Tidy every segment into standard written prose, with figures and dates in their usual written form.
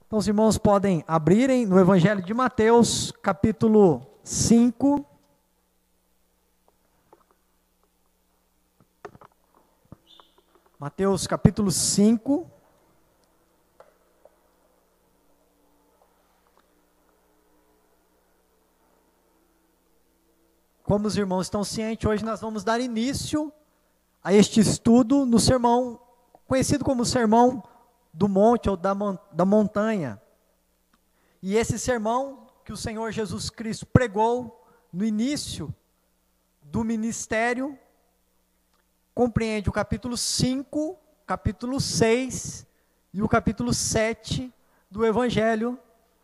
Então os irmãos podem abrirem no Evangelho de Mateus, capítulo 5. Mateus, capítulo 5. Como os irmãos estão cientes, hoje nós vamos dar início a este estudo no sermão, conhecido como Sermão do Monte ou da Montanha. E esse sermão que o Senhor Jesus Cristo pregou no início do ministério, compreende o capítulo 5, capítulo 6 e o capítulo 7 do Evangelho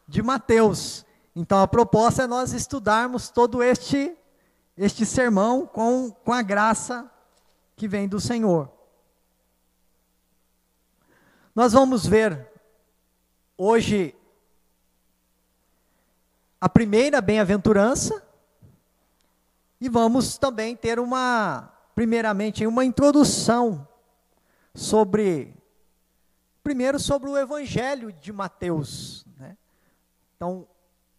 de Mateus. Então a proposta é nós estudarmos todo este sermão com a graça que vem do Senhor. Nós vamos ver hoje a primeira bem-aventurança e vamos também ter primeiramente uma introdução primeiro sobre o Evangelho de Mateus, né? Então,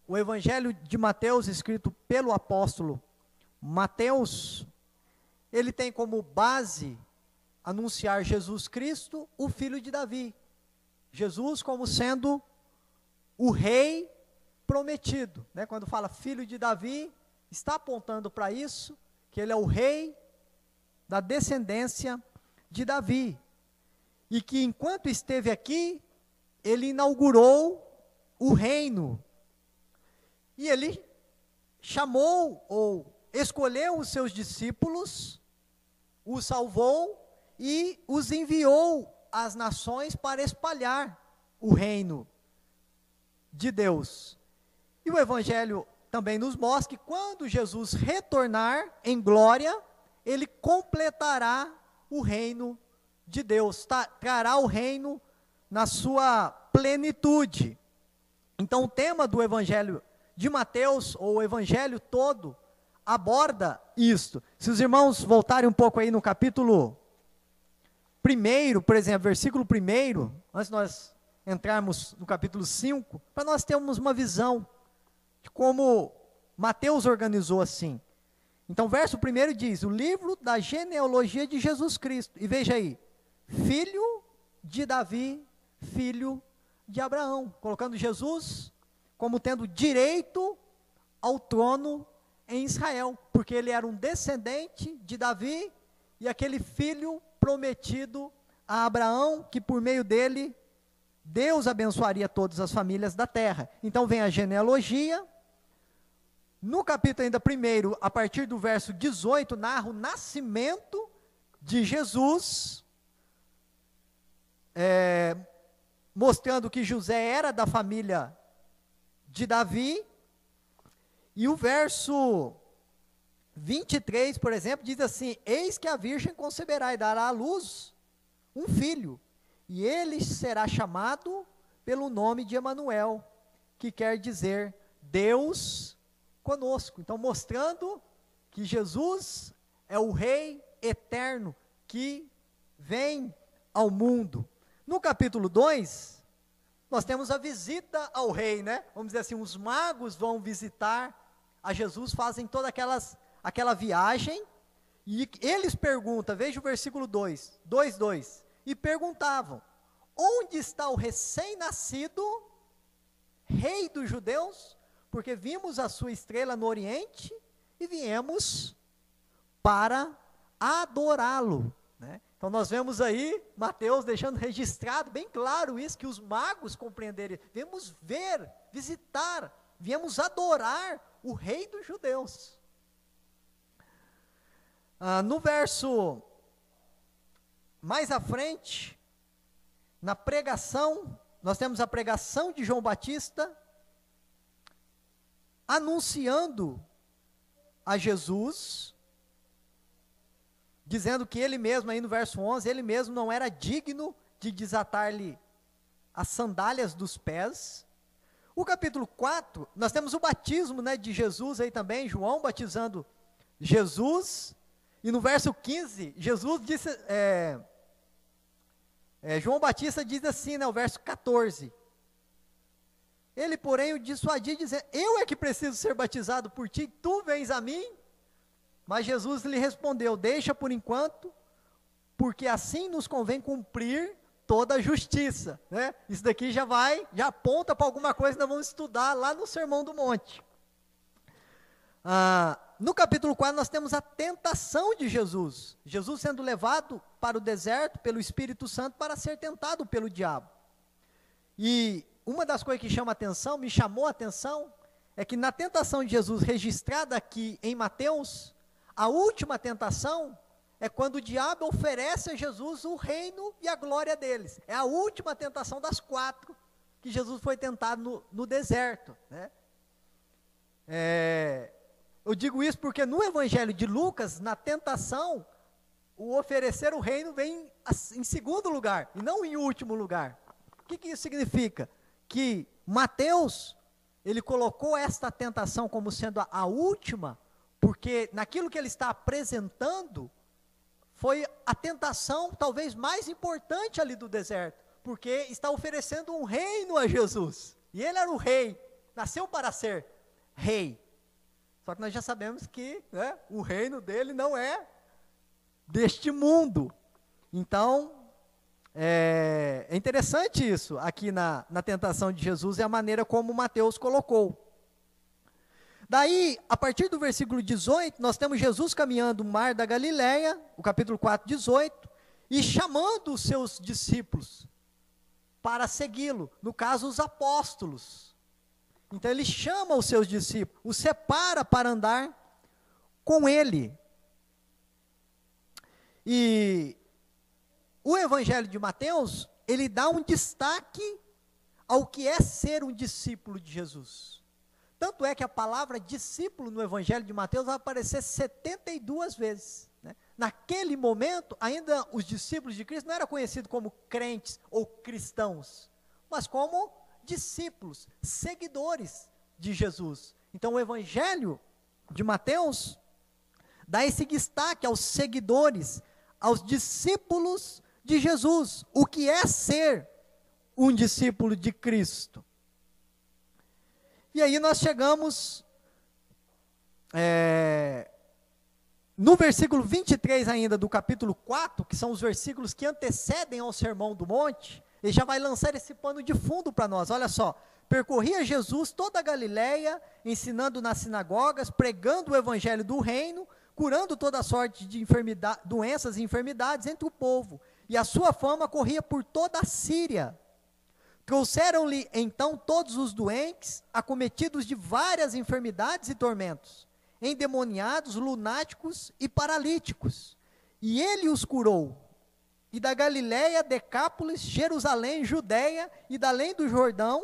o Evangelho de Mateus, escrito pelo apóstolo Mateus, ele tem como base anunciar Jesus Cristo, o filho de Davi. Jesus como sendo o rei prometido, né? Quando fala filho de Davi, está apontando para isso, que ele é o rei da descendência de Davi. E que enquanto esteve aqui, ele inaugurou o reino. E ele chamou ou escolheu os seus discípulos, os salvou e os enviou às nações para espalhar o reino de Deus. E o Evangelho também nos mostra que quando Jesus retornar em glória, ele completará o reino de Deus, trará o reino na sua plenitude. Então o tema do Evangelho de Mateus, ou o Evangelho todo, aborda isto. Se os irmãos voltarem um pouco aí no capítulo 1, por exemplo, versículo 1, antes de nós entrarmos no capítulo 5, para nós termos uma visão de como Mateus organizou assim. Então, verso 1 diz, o livro da genealogia de Jesus Cristo, e veja aí, filho de Davi, filho de Abraão, colocando Jesus como tendo direito ao trono em Israel, porque ele era um descendente de Davi, e aquele filho prometido a Abraão, que por meio dele, Deus abençoaria todas as famílias da terra. Então vem a genealogia. No capítulo ainda 1, a partir do verso 18, narra o nascimento de Jesus, mostrando que José era da família de Davi. E o verso 23, por exemplo, diz assim, eis que a virgem conceberá e dará à luz um filho, e ele será chamado pelo nome de Emanuel, que quer dizer Deus conosco. Então, mostrando que Jesus é o Rei eterno que vem ao mundo. No capítulo 2, nós temos a visita ao rei, né? Vamos dizer assim, os magos vão visitar a Jesus, fazem toda aquela viagem, e eles perguntam, veja o versículo 2:2, e perguntavam, onde está o recém-nascido rei dos judeus? Porque vimos a sua estrela no oriente, e viemos para adorá-lo, né? Então nós vemos aí, Mateus deixando registrado, bem claro isso, que os magos compreenderam, viemos ver, visitar, viemos adorar o rei dos judeus. No verso mais à frente, na pregação, nós temos a pregação de João Batista, anunciando a Jesus, dizendo que ele mesmo, aí no verso 11, ele mesmo não era digno de desatar-lhe as sandálias dos pés. O capítulo 4, nós temos o batismo, né, de Jesus aí também, João batizando Jesus, e no verso 15, Jesus disse, João Batista diz assim, né, o verso 14, Ele, porém, o dissuadia, dizendo: eu é que preciso ser batizado por ti, tu vens a mim? Mas Jesus lhe respondeu: deixa por enquanto, porque assim nos convém cumprir toda a justiça, né? Isso daqui já aponta para alguma coisa que nós vamos estudar lá no Sermão do Monte. No capítulo 4 nós temos a tentação de Jesus. Jesus sendo levado para o deserto pelo Espírito Santo para ser tentado pelo diabo. E uma das coisas que me chamou a atenção, é que na tentação de Jesus registrada aqui em Mateus, a última tentação é quando o diabo oferece a Jesus o reino e a glória deles. É a última tentação das 4 que Jesus foi tentado no deserto, né? Eu digo isso porque no Evangelho de Lucas, na tentação, o oferecer o reino vem em segundo lugar, e não em último lugar. O que isso significa? Que Mateus, ele colocou esta tentação como sendo a última, porque naquilo que ele está apresentando, foi a tentação talvez mais importante ali do deserto, porque está oferecendo um reino a Jesus, e ele era o rei, nasceu para ser rei, só que nós já sabemos que, né, o reino dele não é deste mundo. Então, é interessante isso, aqui na tentação de Jesus, é a maneira como Mateus colocou. Daí, a partir do versículo 18, nós temos Jesus caminhando no mar da Galileia, o capítulo 4, 18, e chamando os seus discípulos para segui-lo, no caso, os apóstolos. Então, ele chama os seus discípulos, os separa para andar com ele. E o Evangelho de Mateus, ele dá um destaque ao que é ser um discípulo de Jesus. Tanto é que a palavra discípulo no Evangelho de Mateus vai aparecer 72 vezes. Né? Naquele momento, ainda os discípulos de Cristo não eram conhecidos como crentes ou cristãos, mas como discípulos, seguidores de Jesus. Então o Evangelho de Mateus dá esse destaque aos seguidores, aos discípulos de Jesus, o que é ser um discípulo de Cristo. E aí nós chegamos no versículo 23 ainda do capítulo 4, que são os versículos que antecedem ao Sermão do Monte. Ele já vai lançar esse pano de fundo para nós, olha só: percorria Jesus toda a Galileia, ensinando nas sinagogas, pregando o evangelho do reino, curando toda sorte de doenças e enfermidades entre o povo, e a sua fama corria por toda a Síria. Trouxeram-lhe então todos os doentes, acometidos de várias enfermidades e tormentos, endemoniados, lunáticos e paralíticos, e ele os curou. E da Galileia, Decápolis, Jerusalém, Judeia e da além do Jordão,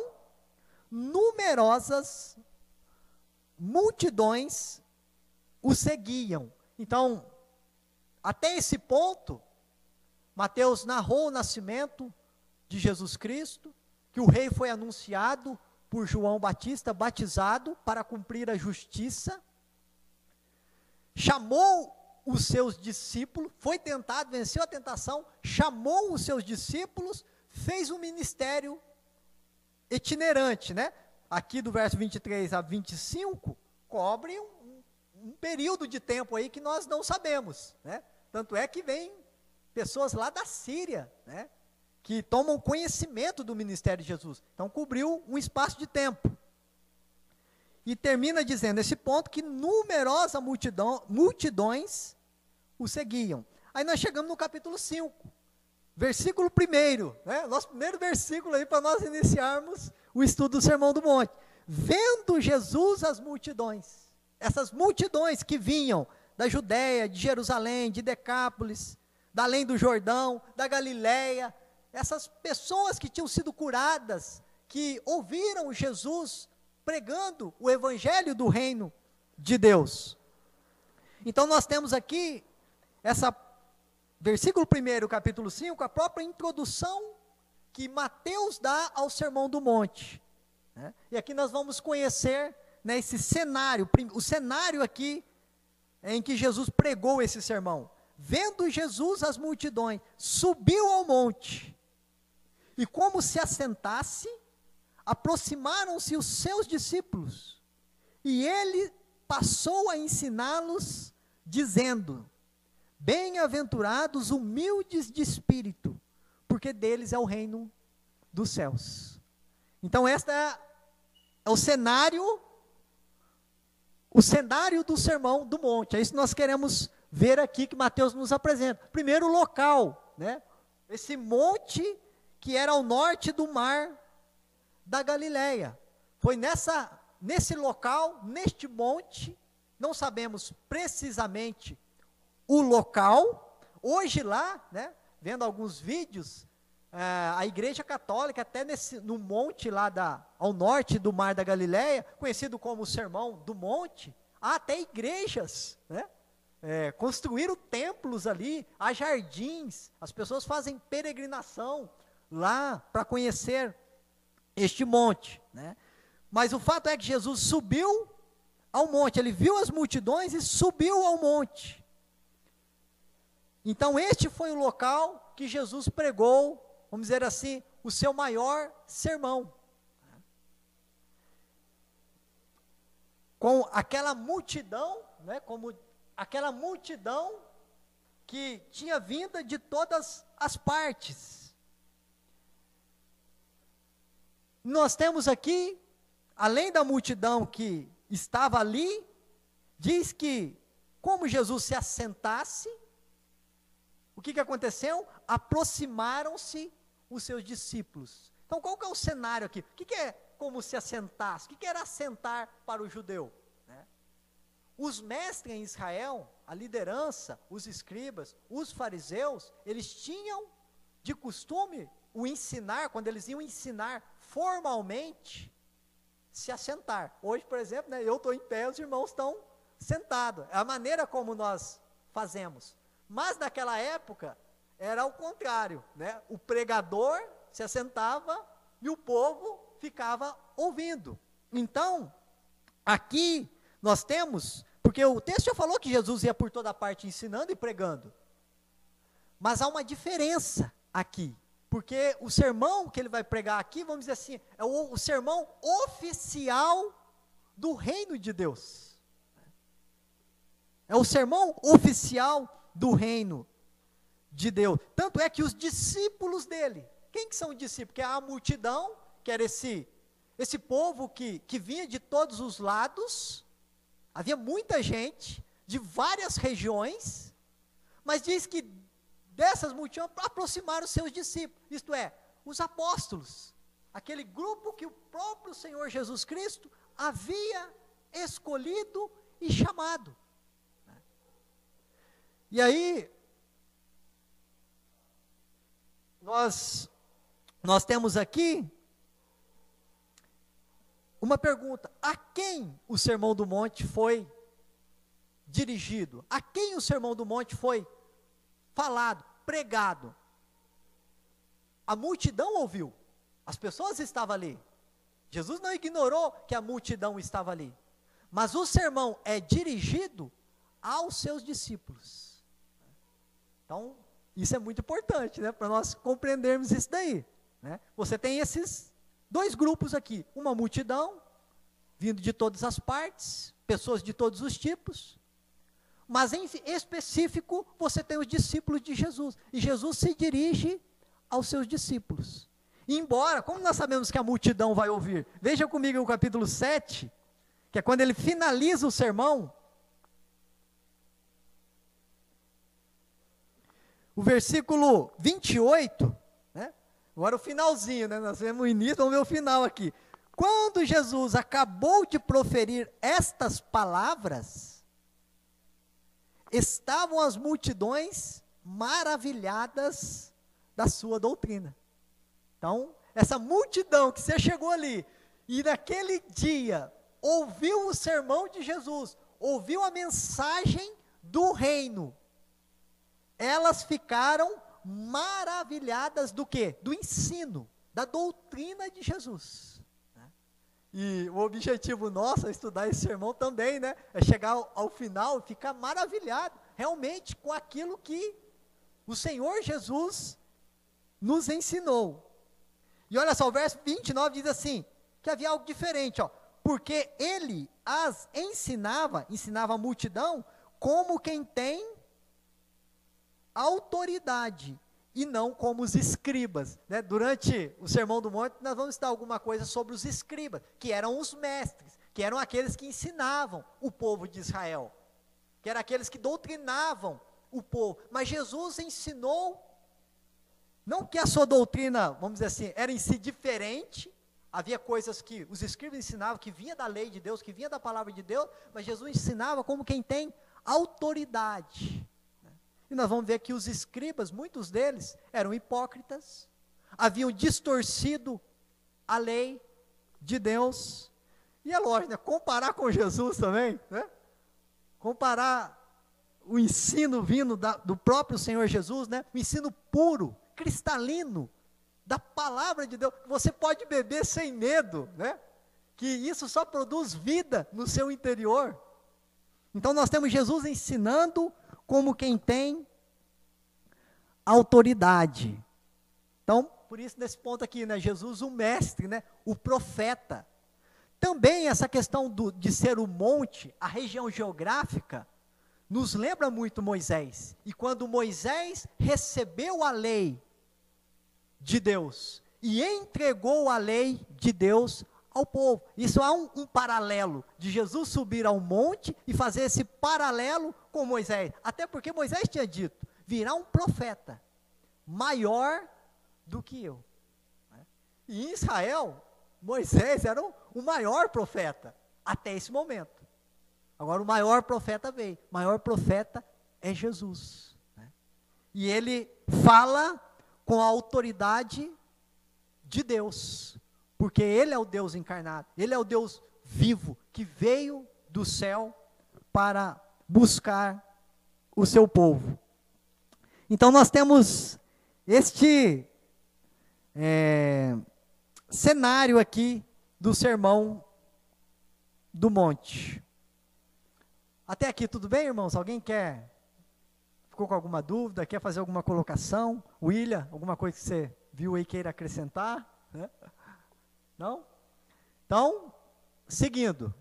numerosas multidões o seguiam. Então, até esse ponto, Mateus narrou o nascimento de Jesus Cristo, que o rei foi anunciado por João Batista, batizado para cumprir a justiça, chamou os seus discípulos, foi tentado, venceu a tentação, chamou os seus discípulos, fez um ministério itinerante, né? Aqui do verso 23 a 25, cobre um período de tempo aí que nós não sabemos, né? Tanto é que vem pessoas lá da Síria, né, que tomam conhecimento do ministério de Jesus. Então, cobriu um espaço de tempo. E termina dizendo, esse ponto, que numerosas multidões o seguiam. Aí nós chegamos no capítulo 5, versículo 1, né, nosso primeiro versículo aí para nós iniciarmos o estudo do Sermão do Monte. Vendo Jesus as multidões, essas multidões que vinham da Judeia, de Jerusalém, de Decápolis, da além do Jordão, da Galileia, essas pessoas que tinham sido curadas, que ouviram Jesus pregando o evangelho do reino de Deus. Então nós temos aqui, versículo 1, capítulo 5, a própria introdução que Mateus dá ao Sermão do Monte, né? E aqui nós vamos conhecer, né, esse cenário, o cenário aqui em que Jesus pregou esse sermão. Vendo Jesus as multidões, subiu ao monte, e como se assentasse, aproximaram-se os seus discípulos, e ele passou a ensiná-los, dizendo: bem-aventurados humildes de espírito, porque deles é o reino dos céus. Então este é o cenário do Sermão do Monte. É isso que nós queremos ver aqui, que Mateus nos apresenta. Primeiro, o local, né? Esse monte que era ao norte do mar da Galileia. Foi nesse local, neste monte, não sabemos precisamente o local. Hoje lá, né, vendo alguns vídeos, a Igreja Católica, até no monte lá ao norte do mar da Galileia, conhecido como o Sermão do Monte, há até igrejas, né? Construíram templos ali, há jardins, as pessoas fazem peregrinação lá para conhecer este monte, né? Mas o fato é que Jesus subiu ao monte, ele viu as multidões e subiu ao monte. Então este foi o local que Jesus pregou, vamos dizer assim, o seu maior sermão. Com aquela multidão, né, como aquela multidão que tinha vinda de todas as partes. Nós temos aqui, além da multidão que estava ali, diz que, como Jesus se assentasse, o que aconteceu? Aproximaram-se os seus discípulos. Então, qual que é o cenário aqui? O que é como se assentasse? O que era assentar para o judeu? Os mestres em Israel, a liderança, os escribas, os fariseus, eles tinham de costume o ensinar, quando eles iam ensinar formalmente, se assentar. Hoje, por exemplo, né, eu estou em pé, os irmãos estão sentados. É a maneira como nós fazemos. Mas naquela época, era o contrário, né? O pregador se assentava e o povo ficava ouvindo. Então, aqui nós temos, porque o texto já falou que Jesus ia por toda parte ensinando e pregando, mas há uma diferença aqui, porque o sermão que ele vai pregar aqui, vamos dizer assim, é o sermão oficial do reino de Deus, é o sermão oficial do reino de Deus. Tanto é que os discípulos dele, quem que são os discípulos? Que é a multidão, que era esse povo que vinha de todos os lados. Havia muita gente de várias regiões, mas diz que dessas multidões aproximaram os seus discípulos, isto é, os apóstolos, aquele grupo que o próprio Senhor Jesus Cristo havia escolhido e chamado. E aí, nós temos aqui uma pergunta: a quem o Sermão do Monte foi dirigido? A quem o Sermão do Monte foi falado, pregado? A multidão ouviu, as pessoas estavam ali. Jesus não ignorou que a multidão estava ali, mas o sermão é dirigido aos seus discípulos. Então, isso é muito importante, né, para nós compreendermos isso daí, né? Você tem esses dois grupos aqui, uma multidão, vindo de todas as partes, pessoas de todos os tipos, mas em específico, você tem os discípulos de Jesus, e Jesus se dirige aos seus discípulos. E embora, como nós sabemos que a multidão vai ouvir, veja comigo o capítulo 7, que é quando ele finaliza o sermão, o versículo 28, né? Agora o finalzinho, né? Nós vemos o início, vamos ver o final aqui. Quando Jesus acabou de proferir estas palavras, estavam as multidões maravilhadas da sua doutrina. Então, essa multidão que você chegou ali, e naquele dia, ouviu o sermão de Jesus, ouviu a mensagem do reino, elas ficaram maravilhadas do quê? Do ensino, da doutrina de Jesus. E o objetivo nosso é estudar esse sermão também, né? É chegar ao final e ficar maravilhado, realmente, com aquilo que o Senhor Jesus nos ensinou. E olha só, o verso 29 diz assim: que havia algo diferente, ó, porque ele as ensinava a multidão como quem tem autoridade, e não como os escribas, né? Durante o Sermão do Monte, nós vamos estudar alguma coisa sobre os escribas, que eram os mestres, que eram aqueles que ensinavam o povo de Israel, que eram aqueles que doutrinavam o povo. Mas Jesus ensinou, não que a sua doutrina, vamos dizer assim, era em si diferente, havia coisas que os escribas ensinavam, que vinha da lei de Deus, que vinha da palavra de Deus, mas Jesus ensinava como quem tem autoridade. E nós vamos ver que os escribas, muitos deles, eram hipócritas, haviam distorcido a lei de Deus. E é lógico, né? Comparar com Jesus também, né? Comparar o ensino vindo do próprio Senhor Jesus, né? O ensino puro, cristalino, da palavra de Deus, você pode beber sem medo, né? Que isso só produz vida no seu interior. Então nós temos Jesus ensinando como quem tem autoridade. Então, por isso nesse ponto aqui, né, Jesus o mestre, né, o profeta. Também essa questão de ser o monte, a região geográfica, nos lembra muito Moisés. E quando Moisés recebeu a lei de Deus e entregou a lei de Deus ao povo, isso há um paralelo de Jesus subir ao monte e fazer esse paralelo com Moisés, até porque Moisés tinha dito, virá um profeta maior do que eu, né? E em Israel, Moisés era o maior profeta, até esse momento. Agora o maior profeta veio, o maior profeta é Jesus, né? E ele fala com a autoridade de Deus, porque ele é o Deus encarnado, ele é o Deus vivo, que veio do céu para buscar o seu povo. Então nós temos este cenário aqui do Sermão do Monte. Até aqui tudo bem, irmãos? Alguém ficou com alguma dúvida, quer fazer alguma colocação? William, alguma coisa que você viu aí queira acrescentar? Né? Não? Então, seguindo.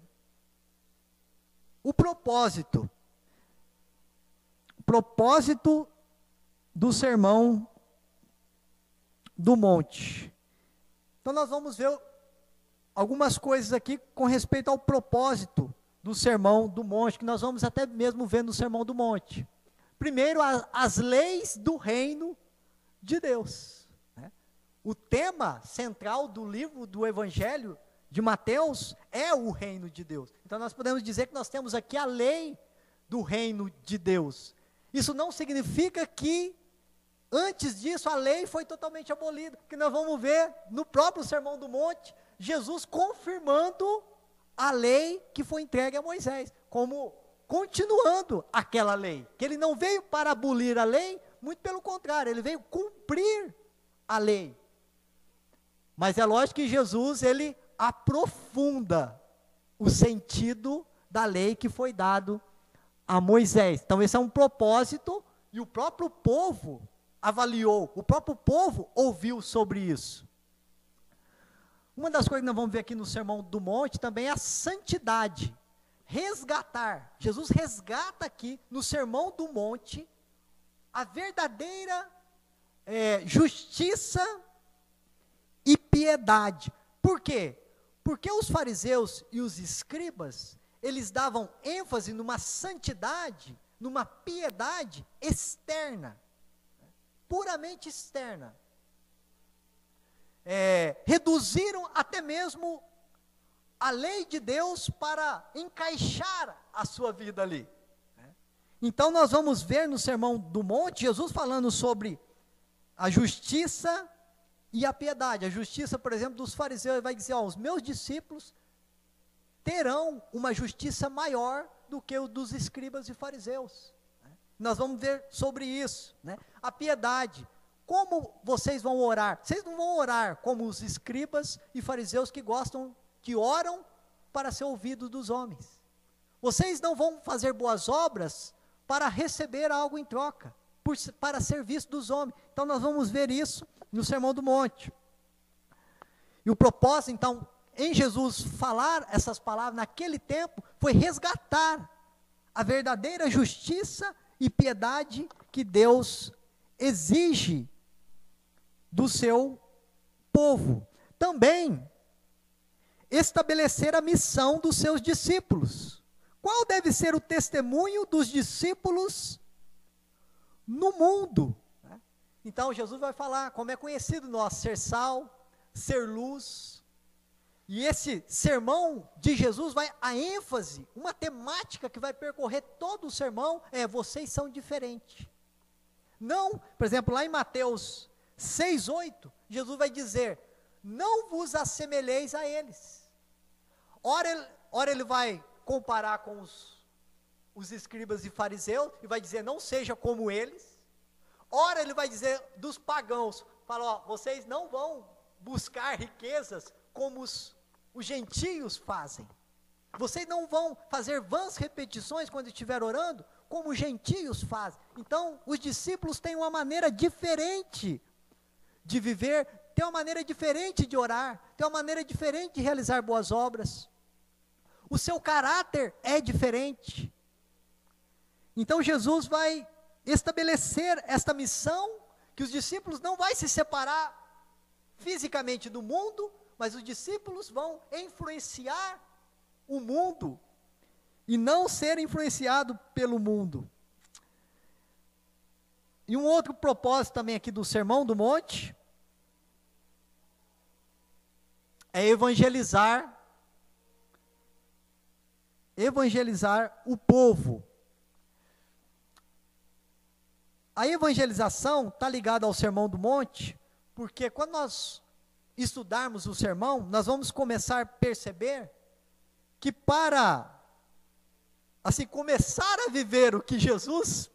O propósito do Sermão do Monte. Então nós vamos ver algumas coisas aqui com respeito ao propósito do Sermão do Monte, que nós vamos até mesmo ver no Sermão do Monte. Primeiro, as leis do reino de Deus, né? O tema central do livro do Evangelho de Mateus é o reino de Deus. Então nós podemos dizer que nós temos aqui a lei do reino de Deus. Isso não significa que antes disso a lei foi totalmente abolida, porque nós vamos ver no próprio Sermão do Monte, Jesus confirmando a lei que foi entregue a Moisés, como continuando aquela lei, que ele não veio para abolir a lei, muito pelo contrário, ele veio cumprir a lei. Mas é lógico que Jesus, ele aprofunda o sentido da lei que foi dado a Moisés. Então esse é um propósito, e o próprio povo avaliou, o próprio povo ouviu sobre isso. Uma das coisas que nós vamos ver aqui no Sermão do Monte também é a santidade, resgatar. Jesus resgata aqui no Sermão do Monte a verdadeira justiça e piedade. Por quê? Porque os fariseus e os escribas, eles davam ênfase numa santidade, numa piedade externa, puramente externa. Reduziram até mesmo a lei de Deus para encaixar a sua vida ali. Então nós vamos ver no Sermão do Monte, Jesus falando sobre a justiça e a piedade. A justiça, por exemplo, dos fariseus, ele vai dizer, os meus discípulos terão uma justiça maior do que o dos escribas e fariseus. Nós vamos ver sobre isso, né? A piedade. Como vocês vão orar? Vocês não vão orar como os escribas e fariseus que oram para ser ouvidos dos homens. Vocês não vão fazer boas obras para receber algo em troca, para ser visto dos homens. Então nós vamos ver isso no Sermão do Monte. E o propósito, então, em Jesus falar essas palavras naquele tempo foi resgatar a verdadeira justiça e piedade que Deus exige do seu povo. Também estabelecer a missão dos seus discípulos. Qual deve ser o testemunho dos discípulos no mundo? Então Jesus vai falar, como é conhecido nós, ser sal, ser luz. E esse sermão de Jesus vai, a ênfase, uma temática que vai percorrer todo o sermão é: vocês são diferentes. Não, por exemplo, lá em Mateus 6:8, Jesus vai dizer: não vos assemelheis a eles. Ora ele vai comparar com os escribas e fariseus, e vai dizer: não seja como eles. Ora ele vai dizer dos pagãos, fala: ó, vocês não vão buscar riquezas como os gentios fazem. Vocês não vão fazer vãs repetições quando estiver orando, como os gentios fazem. Então, os discípulos têm uma maneira diferente de viver, têm uma maneira diferente de orar, têm uma maneira diferente de realizar boas obras. O seu caráter é diferente. Então, Jesus vai estabelecer esta missão, que os discípulos não vão se separar fisicamente do mundo, mas os discípulos vão influenciar o mundo e não ser influenciado pelo mundo. E um outro propósito também aqui do Sermão do Monte é evangelizar o povo. A evangelização está ligada ao Sermão do Monte, porque quando nós estudarmos o sermão, nós vamos começar a perceber que para, assim, começar a viver o que Jesus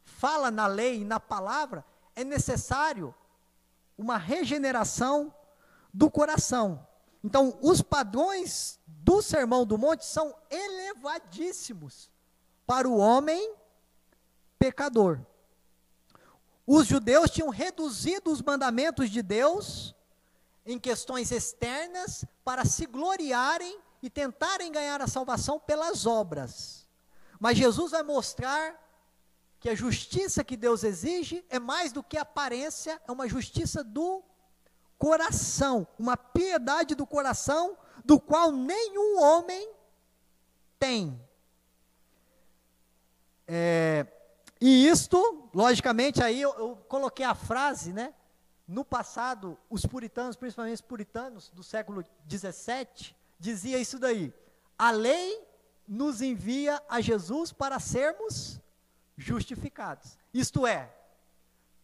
fala na lei e na palavra, é necessário uma regeneração do coração. Então, os padrões do Sermão do Monte são elevadíssimos para o homem pecador. Os judeus tinham reduzido os mandamentos de Deus em questões externas para se gloriarem e tentarem ganhar a salvação pelas obras. Mas Jesus vai mostrar que a justiça que Deus exige é mais do que aparência, é uma justiça do coração, uma piedade do coração, do qual nenhum homem tem. E isto, logicamente, aí eu coloquei a frase, né? No passado, os puritanos, principalmente os puritanos do século 17, dizia isso daí: a lei nos envia a Jesus para sermos justificados. Isto é,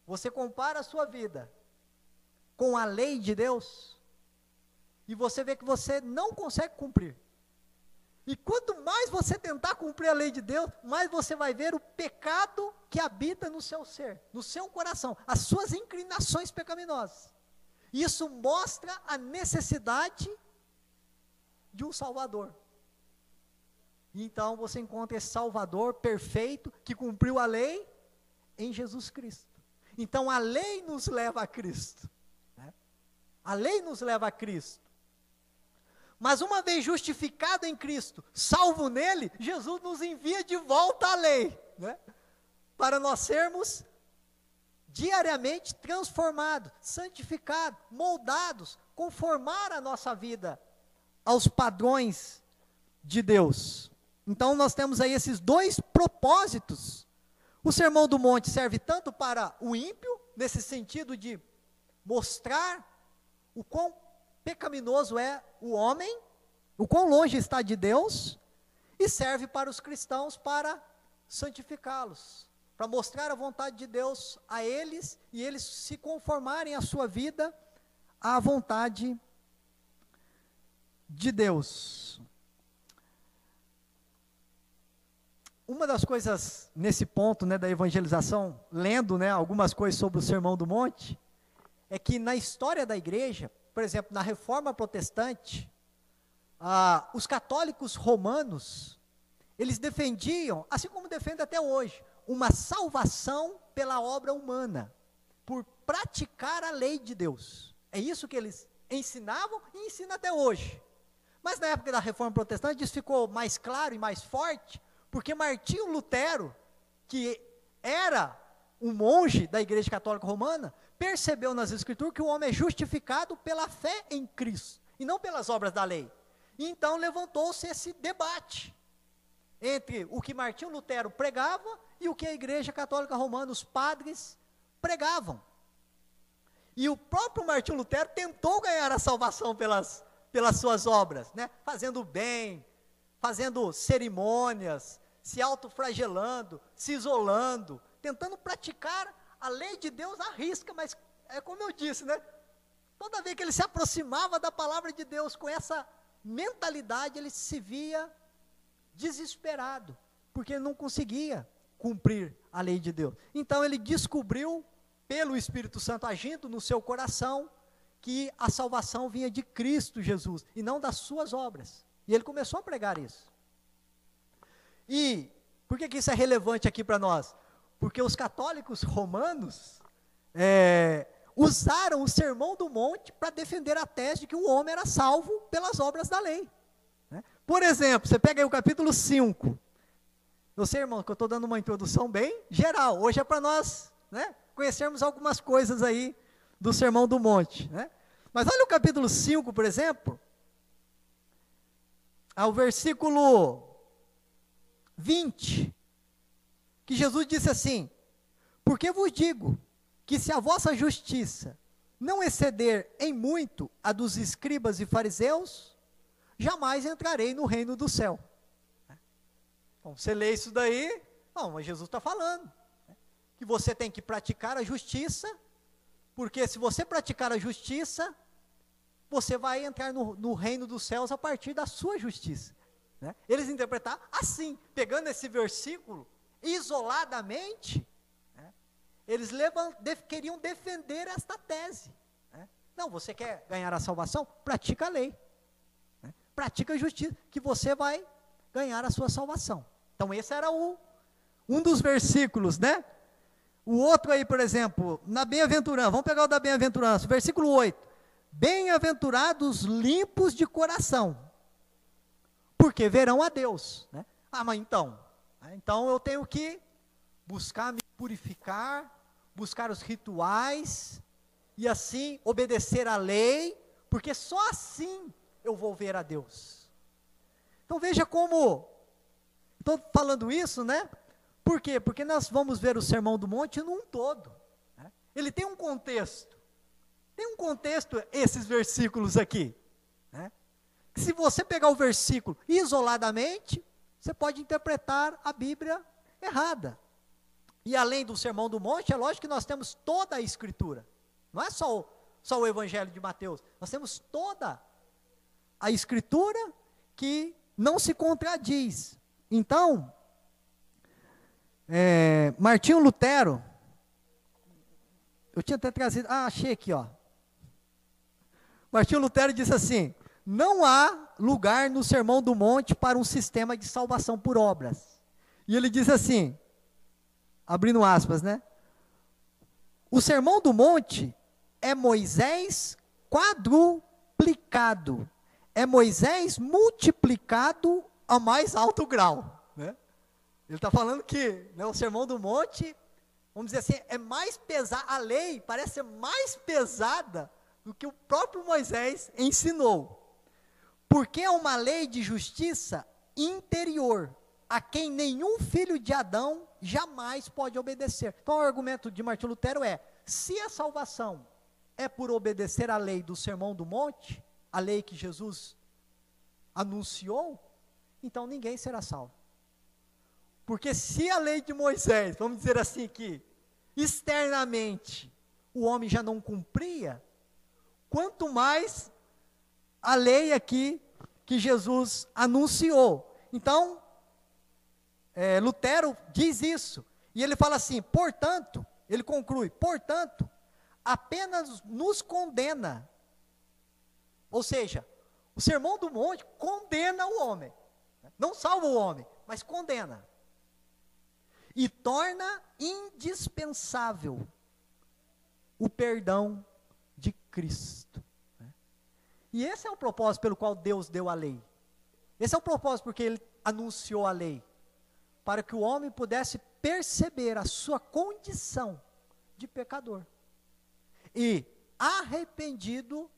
você compara a sua vida com a lei de Deus, e você vê que você não consegue cumprir. E quanto mais você tentar cumprir a lei de Deus, mais você vai ver o pecado que habita no seu ser, no seu coração, as suas inclinações pecaminosas. Isso mostra a necessidade de um Salvador. Então você encontra esse Salvador perfeito, que cumpriu a lei em Jesus Cristo. Então a lei nos leva a Cristo, né? A lei nos leva a Cristo. Mas uma vez justificado em Cristo, salvo nele, Jesus nos envia de volta à lei, né? Para nós sermos diariamente transformados, santificados, moldados, conformar a nossa vida aos padrões de Deus. Então nós temos aí esses dois propósitos. O Sermão do Monte serve tanto para o ímpio, nesse sentido de mostrar o quão pecaminoso é o homem, o quão longe está de Deus, e serve para os cristãos para santificá-los, para mostrar a vontade de Deus a eles, e eles se conformarem a sua vida à vontade de Deus. Uma das coisas nesse ponto, né, da evangelização, lendo, né, algumas coisas sobre o Sermão do Monte, é que na história da igreja, por exemplo, na Reforma Protestante, os católicos romanos, eles defendiam, assim como defendem até hoje, uma salvação pela obra humana, por praticar a lei de Deus. É isso que eles ensinavam e ensinam até hoje. Mas na época da Reforma Protestante isso ficou mais claro e mais forte, porque Martinho Lutero, que era um monge da Igreja Católica Romana, percebeu nas Escrituras que o homem é justificado pela fé em Cristo, e não pelas obras da lei. Então levantou-se esse debate entre o que Martinho Lutero pregava e o que a Igreja Católica Romana, os padres, pregavam. E o próprio Martinho Lutero tentou ganhar a salvação pelas suas obras, né? Fazendo bem, fazendo cerimônias, se autoflagelando, se isolando, tentando praticar a lei de Deus à risca, mas é como eu disse, né? Toda vez que ele se aproximava da palavra de Deus com essa mentalidade, ele se via desesperado, porque ele não conseguia cumprir a lei de Deus. Então ele descobriu, pelo Espírito Santo agindo no seu coração, que a salvação vinha de Cristo Jesus, e não das suas obras. E ele começou a pregar isso. E por que isso é relevante aqui para nós? Porque os católicos romanos usaram o Sermão do Monte para defender a tese de que o homem era salvo pelas obras da lei. Né? Por exemplo, você pega aí o capítulo 5. Eu sei, irmão, que eu estou dando uma introdução bem geral. Hoje é para nós, né, conhecermos algumas coisas aí do Sermão do Monte. Né? Mas olha o capítulo 5, por exemplo, ao versículo 20, que Jesus disse assim: porque vos digo que se a vossa justiça não exceder em muito a dos escribas e fariseus, jamais entrarei no reino do céu. Então, você lê isso daí, não, mas Jesus está falando, né, que você tem que praticar a justiça, porque se você praticar a justiça, você vai entrar no reino dos céus a partir da sua justiça. Né? Eles interpretaram assim, pegando esse versículo isoladamente, né, eles queriam defender esta tese. Né? Não, você quer ganhar a salvação? Pratica a lei. Né? Pratica a justiça, que você vai ganhar a sua salvação. Então esse era um dos versículos, né? O outro aí, por exemplo, na bem-aventurança, vamos pegar o da bem-aventurança, versículo 8. Bem-aventurados limpos de coração, porque verão a Deus. Né? Ah, mas então eu tenho que buscar me purificar, buscar os rituais, e assim obedecer à lei, porque só assim eu vou ver a Deus. Então veja como, estou falando isso, né? Por quê? Porque nós vamos ver o Sermão do Monte num todo. Né? Ele tem um contexto. Tem um contexto esses versículos aqui. Né? Se você pegar o versículo isoladamente, você pode interpretar a Bíblia errada. E além do Sermão do Monte, é lógico que nós temos toda a Escritura. Não é só o Evangelho de Mateus. Nós temos toda a Escritura que não se contradiz. Então, Martinho Lutero, eu tinha até trazido, achei aqui, ó. Martinho Lutero disse assim: não há lugar no Sermão do Monte para um sistema de salvação por obras. E ele diz assim, abrindo aspas, né? O Sermão do Monte é Moisés quadruplicado, é Moisés multiplicado ao mais alto grau. Né? Ele está falando que, né, o Sermão do Monte, vamos dizer assim, é mais pesado, a lei parece ser mais pesada do que o próprio Moisés ensinou, porque é uma lei de justiça interior, a quem nenhum filho de Adão jamais pode obedecer. Então o argumento de Martinho Lutero é: se a salvação é por obedecer à lei do Sermão do Monte, a lei que Jesus anunciou, então ninguém será salvo. Porque se a lei de Moisés, vamos dizer assim, que externamente o homem já não cumpria, quanto mais a lei aqui que Jesus anunciou. Então, Lutero diz isso, e ele fala assim, portanto, ele conclui, portanto, apenas nos condena, ou seja, o Sermão do Monte condena o homem, não salva o homem, mas condena, e torna indispensável o perdão de Cristo. E esse é o propósito pelo qual Deus deu a lei. Esse é o propósito porque Ele anunciou a lei. Para que o homem pudesse perceber a sua condição de pecador. E, arrependido,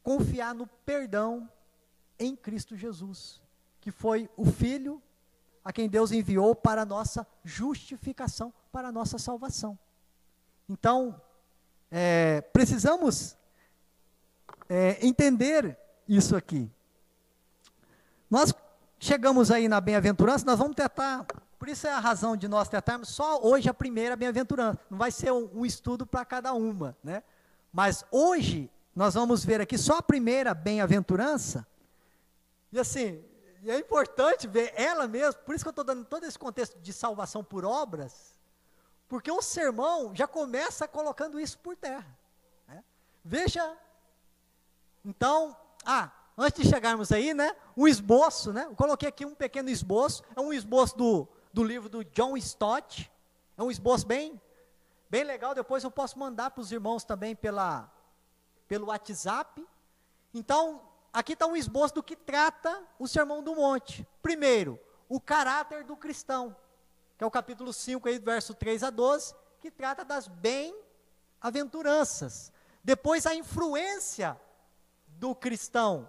confiar no perdão em Cristo Jesus, que foi o Filho a quem Deus enviou para a nossa justificação, para a nossa salvação. Então, precisamos entender isso aqui. Nós chegamos aí na bem-aventurança, nós vamos tentar, por isso é a razão de nós tentarmos só hoje a primeira bem-aventurança, não vai ser um estudo para cada uma, né? Mas hoje, nós vamos ver aqui só a primeira bem-aventurança, e assim, é importante ver ela mesmo, por isso que eu estou dando todo esse contexto de salvação por obras, porque o sermão já começa colocando isso por terra, né? Veja, então, antes de chegarmos aí, né, um esboço, né, eu coloquei aqui um pequeno esboço, é um esboço do livro do John Stott, é um esboço bem legal, depois eu posso mandar para os irmãos também pelo WhatsApp. Então, aqui está um esboço do que trata o Sermão do Monte. Primeiro, o caráter do cristão, que é o capítulo 5, aí, verso 3 a 12, que trata das bem-aventuranças. Depois, a influência do cristão,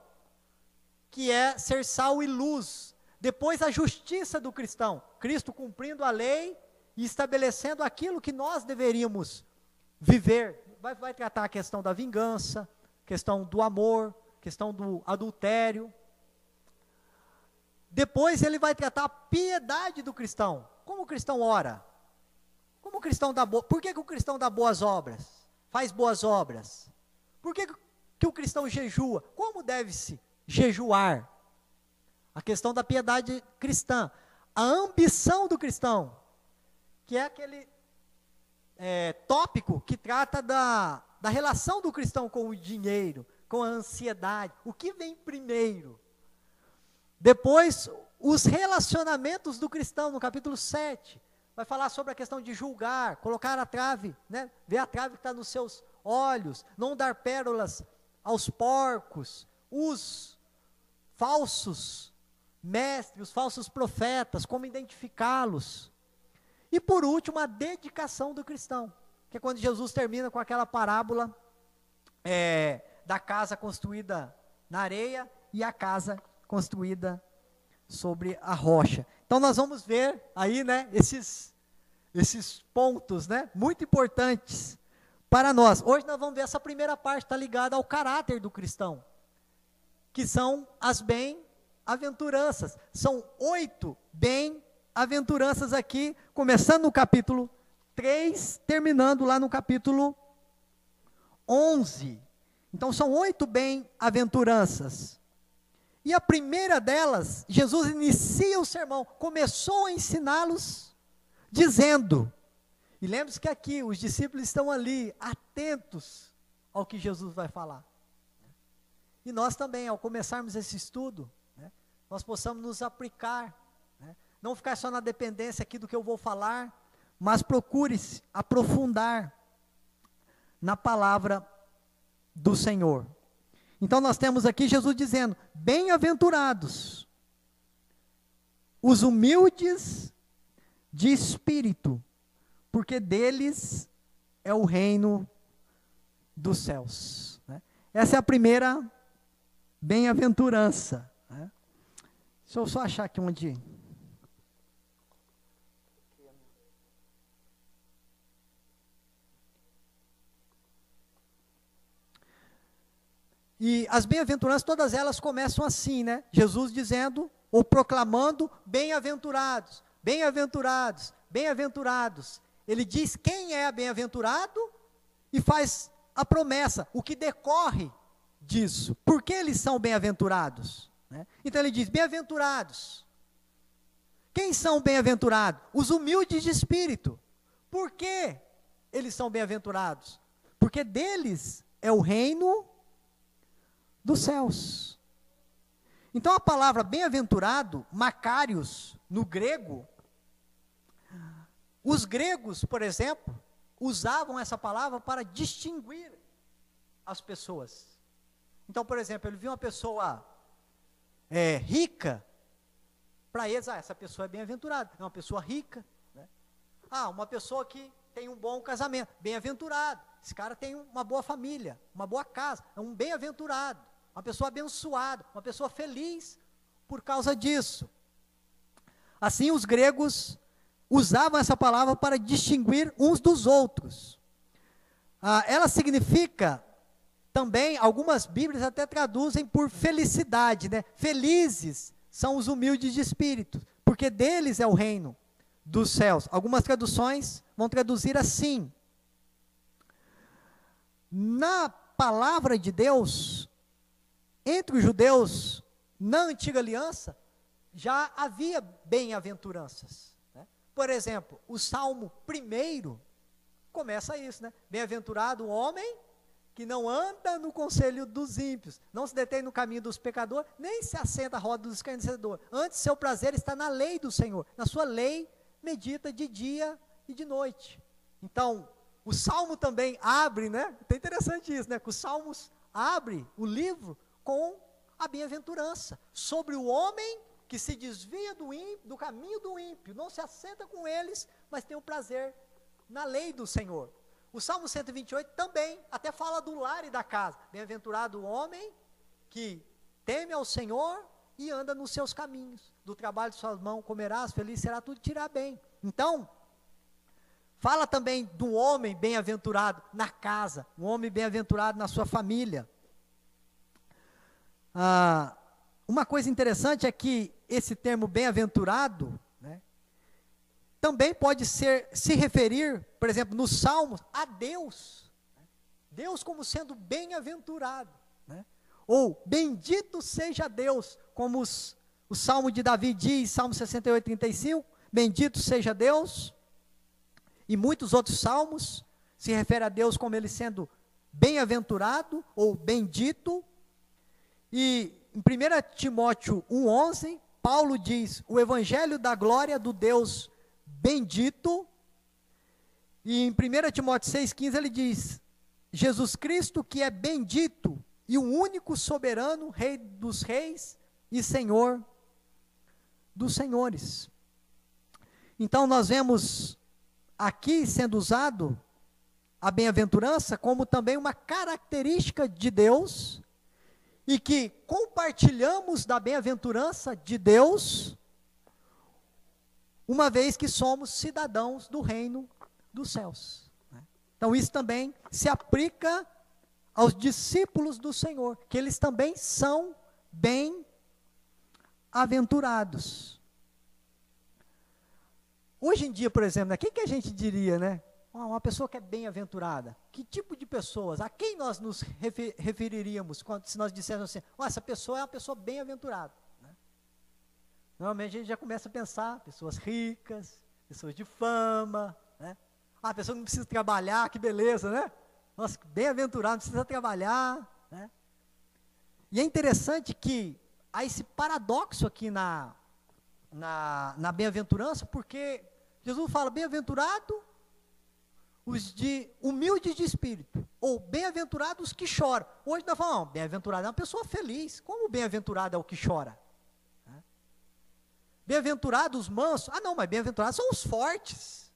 que é ser sal e luz. Depois, a justiça do cristão, Cristo cumprindo a lei e estabelecendo aquilo que nós deveríamos viver. Vai tratar a questão da vingança, questão do amor, questão do adultério. Depois ele vai tratar a piedade do cristão. Como o cristão ora? Como o cristão por que o cristão dá boas obras? Faz boas obras? Por que o cristão jejua? Como deve-se jejuar? A questão da piedade cristã. A ambição do cristão, que é aquele tópico que trata da relação do cristão com o dinheiro, com a ansiedade, o que vem primeiro. Depois, os relacionamentos do cristão, no capítulo 7, vai falar sobre a questão de julgar, colocar a trave, né? Ver a trave que está nos seus olhos, não dar pérolas aos porcos, os falsos mestres, os falsos profetas, como identificá-los. E por último, a dedicação do cristão, que é quando Jesus termina com aquela parábola da casa construída na areia e a casa construída sobre a rocha. Então nós vamos ver aí, né, esses pontos, né, muito importantes para nós. Hoje nós vamos ver essa primeira parte, está ligada ao caráter do cristão, que são as bem-aventuranças. São 8 bem-aventuranças aqui, começando no capítulo 3, terminando lá no capítulo 11. Então são 8 bem-aventuranças. E a primeira delas, Jesus inicia o sermão, começou a ensiná-los, dizendo, e lembre-se que aqui os discípulos estão ali, atentos ao que Jesus vai falar. E nós também, ao começarmos esse estudo, né, nós possamos nos aplicar, né, não ficar só na dependência aqui do que eu vou falar, mas procure-se aprofundar na palavra do Senhor. Então nós temos aqui Jesus dizendo, bem-aventurados os humildes de espírito, porque deles é o reino dos céus. Né? Essa é a primeira bem-aventurança. Né? Deixa eu só achar aqui onde... E as bem-aventuranças, todas elas começam assim, né? Jesus dizendo, ou proclamando, bem-aventurados, bem-aventurados, bem-aventurados. Ele diz quem é bem-aventurado e faz a promessa, o que decorre disso. Por que eles são bem-aventurados? Né? Então ele diz, bem-aventurados. Quem são bem-aventurados? Os humildes de espírito. Por que eles são bem-aventurados? Porque deles é o reino dos céus. Então a palavra bem-aventurado, Macarios, no grego, os gregos, por exemplo, usavam essa palavra para distinguir as pessoas. Então, por exemplo, ele viu uma pessoa rica, para eles, essa pessoa é bem-aventurada, é uma pessoa rica, né? Uma pessoa que tem um bom casamento, bem-aventurado, esse cara tem uma boa família, uma boa casa, é um bem-aventurado, uma pessoa abençoada, uma pessoa feliz por causa disso. Assim, os gregos usavam essa palavra para distinguir uns dos outros. Ela significa também, algumas Bíblias até traduzem por felicidade, né? Felizes são os humildes de espírito, porque deles é o reino dos céus. Algumas traduções vão traduzir assim. Na palavra de Deus, entre os judeus, na antiga aliança, já havia bem-aventuranças, né? Por exemplo, o Salmo 1 começa isso, né? Bem-aventurado o homem que não anda no conselho dos ímpios, não se detém no caminho dos pecadores, nem se assenta à roda dos escarnecedores. Antes, seu prazer está na lei do Senhor, na sua lei medita de dia e de noite. Então, o Salmo também abre, né? É interessante isso, né? Que os Salmos abre o livro com a bem-aventurança sobre o homem que se desvia do caminho do ímpio, não se assenta com eles, mas tem o prazer na lei do Senhor. O Salmo 128 também, até fala do lar e da casa. Bem-aventurado o homem que teme ao Senhor e anda nos seus caminhos. Do trabalho de suas mãos comerás, feliz será, tudo te irá bem. Então, fala também do homem bem-aventurado na casa, um homem bem-aventurado na sua família. Uma coisa interessante é que esse termo bem-aventurado, né, também pode se referir, por exemplo, nos Salmos, a Deus. Deus como sendo bem-aventurado, né? Ou bendito seja Deus, como o Salmo de Davi diz, Salmo 68, 35, bendito seja Deus. E muitos outros salmos se referem a Deus como ele sendo bem-aventurado ou bendito. E em 1 Timóteo 1,11, Paulo diz, o evangelho da glória do Deus bendito. E em 1 Timóteo 6,15 ele diz, Jesus Cristo que é bendito e o único soberano, Rei dos reis e Senhor dos senhores. Então nós vemos aqui sendo usado a bem-aventurança como também uma característica de Deus, e que compartilhamos da bem-aventurança de Deus, uma vez que somos cidadãos do reino dos céus, né? Então isso também se aplica aos discípulos do Senhor, que eles também são bem-aventurados. Hoje em dia, por exemplo, né, quem que a gente diria, né? Uma pessoa que é bem-aventurada. Que tipo de pessoas? A quem nós nos referiríamos se nós disséssemos assim, essa pessoa é uma pessoa bem-aventurada, né? Normalmente a gente já começa a pensar, pessoas ricas, pessoas de fama, né? A pessoa que não precisa trabalhar, que beleza, né? Nossa, bem-aventurado, não precisa trabalhar, né? E é interessante que há esse paradoxo aqui na bem-aventurança, porque Jesus fala, bem-aventurado os de humildes de espírito, ou bem-aventurados os que choram. Hoje nós falamos, bem-aventurado é uma pessoa feliz. Como bem-aventurado é o que chora? Bem-aventurados os mansos. Não, mas bem-aventurados são os fortes,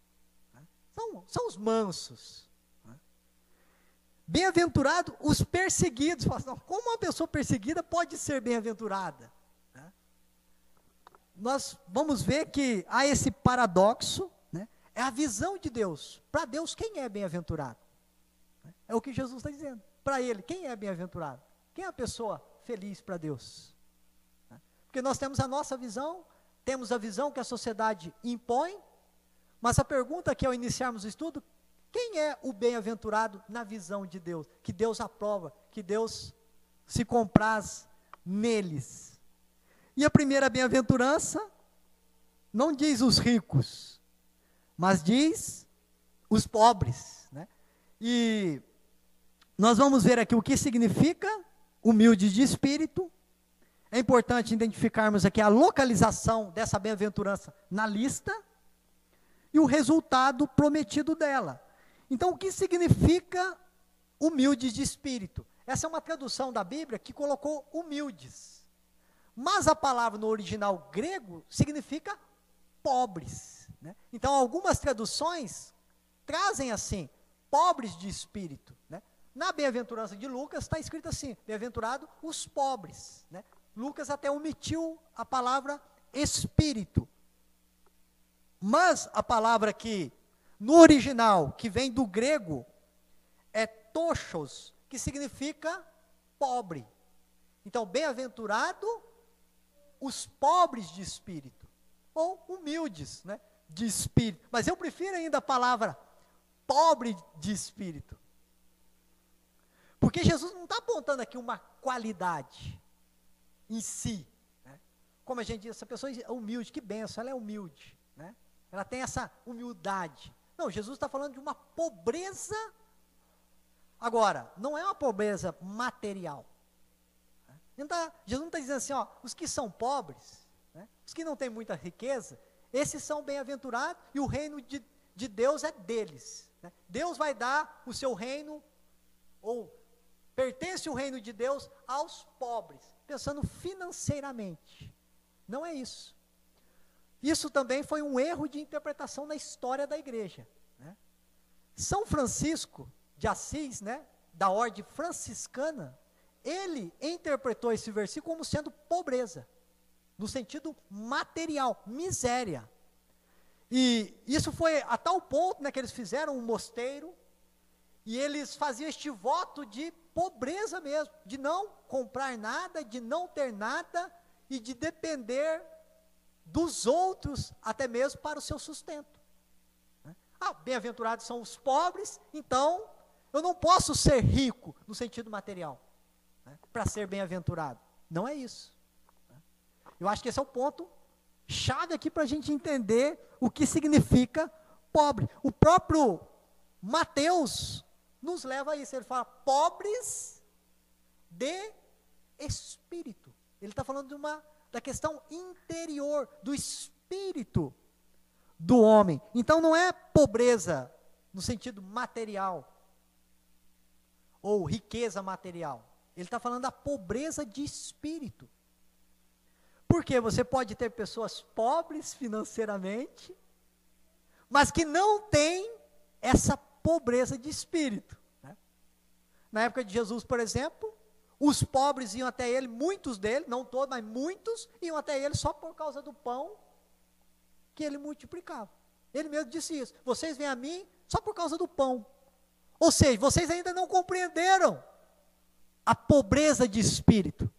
são os mansos. Bem-aventurado os perseguidos. Como uma pessoa perseguida pode ser bem-aventurada? Nós vamos ver que há esse paradoxo, né? É a visão de Deus. Para Deus, quem é bem-aventurado? É o que Jesus está dizendo. Para Ele, quem é bem-aventurado? Quem é a pessoa feliz para Deus? Porque nós temos a nossa visão, temos a visão que a sociedade impõe, mas a pergunta que ao iniciarmos o estudo, quem é o bem-aventurado na visão de Deus? Que Deus aprova, que Deus se compraz neles. E a primeira bem-aventurança não diz os ricos, mas diz os pobres, né? E nós vamos ver aqui o que significa humilde de espírito. É importante identificarmos aqui a localização dessa bem-aventurança na lista e o resultado prometido dela. Então, o que significa humilde de espírito? Essa é uma tradução da Bíblia que colocou humildes. Mas a palavra no original grego significa pobres, né? Então, algumas traduções trazem assim, pobres de espírito, né? Na bem-aventurança de Lucas está escrito assim, bem-aventurado os pobres, né? Lucas até omitiu a palavra espírito. Mas a palavra que, no original, que vem do grego, é tochos, que significa pobre. Então, bem-aventurado os pobres de espírito, ou humildes, né, de espírito. Mas eu prefiro ainda a palavra pobre de espírito. Porque Jesus não está apontando aqui uma qualidade em si, né? Como a gente diz, essa pessoa é humilde, que benção, ela é humilde, né? Ela tem essa humildade. Não, Jesus está falando de uma pobreza. Agora, não é uma pobreza material. Então, Jesus não está dizendo assim, ó, os que são pobres, né, os que não têm muita riqueza, esses são bem-aventurados e o reino de Deus é deles, né? Deus vai dar o seu reino, ou pertence o reino de Deus aos pobres, pensando financeiramente. Não é isso. Isso também foi um erro de interpretação na história da igreja, né? São Francisco de Assis, né, da ordem franciscana, ele interpretou esse versículo como sendo pobreza, no sentido material, miséria. E isso foi a tal ponto, né, que eles fizeram um mosteiro, e eles faziam este voto de pobreza mesmo, de não comprar nada, de não ter nada, e de depender dos outros, até mesmo para o seu sustento. Bem-aventurados são os pobres, então eu não posso ser rico no sentido material, né, para ser bem-aventurado. Não é isso. Eu acho que esse é o ponto chave aqui para a gente entender o que significa pobre. O próprio Mateus nos leva a isso. Ele fala, pobres de espírito. Ele está falando da questão interior, do espírito do homem. Então não é pobreza no sentido material, ou riqueza material. Ele está falando da pobreza de espírito. Porque você pode ter pessoas pobres financeiramente, mas que não têm essa pobreza de espírito, né? Na época de Jesus, por exemplo, os pobres iam até ele, muitos deles, não todos, mas muitos, iam até ele só por causa do pão que ele multiplicava. Ele mesmo disse isso, vocês vêm a mim só por causa do pão. Ou seja, vocês ainda não compreenderam a pobreza de espírito.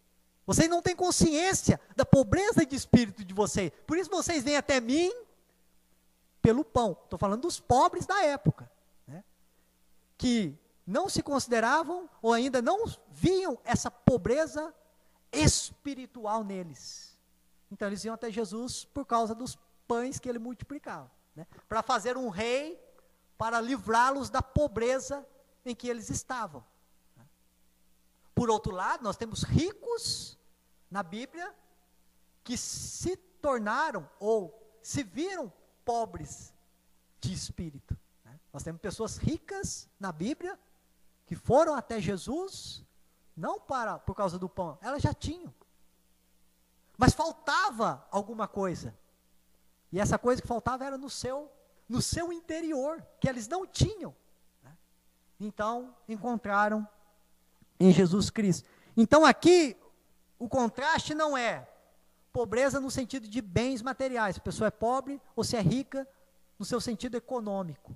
Vocês não têm consciência da pobreza de espírito de vocês. Por isso vocês vêm até mim pelo pão. Estou falando dos pobres da época, né, que não se consideravam ou ainda não viam essa pobreza espiritual neles. Então eles iam até Jesus por causa dos pães que ele multiplicava, né, para fazer um rei, para livrá-los da pobreza em que eles estavam. Por outro lado, nós temos ricos na Bíblia que se tornaram ou se viram pobres de espírito, né? Nós temos pessoas ricas na Bíblia que foram até Jesus, não por causa do pão, elas já tinham, mas faltava alguma coisa, e essa coisa que faltava era no seu interior, que eles não tinham, né? Então encontraram em Jesus Cristo. Então aqui o contraste não é pobreza no sentido de bens materiais, se a pessoa é pobre ou se é rica no seu sentido econômico,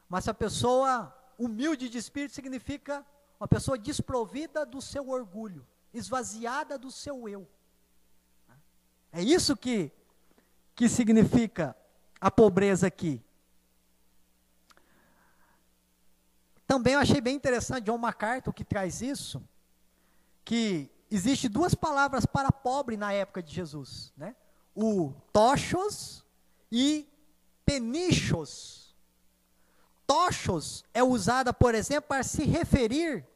mas se a pessoa humilde de espírito significa uma pessoa desprovida do seu orgulho, esvaziada do seu eu. É isso que significa a pobreza aqui. Também eu achei bem interessante, John MacArthur, que traz isso, que existe duas palavras para pobre na época de Jesus, né? O tochos e penichos. Tochos é usada, por exemplo, para se referir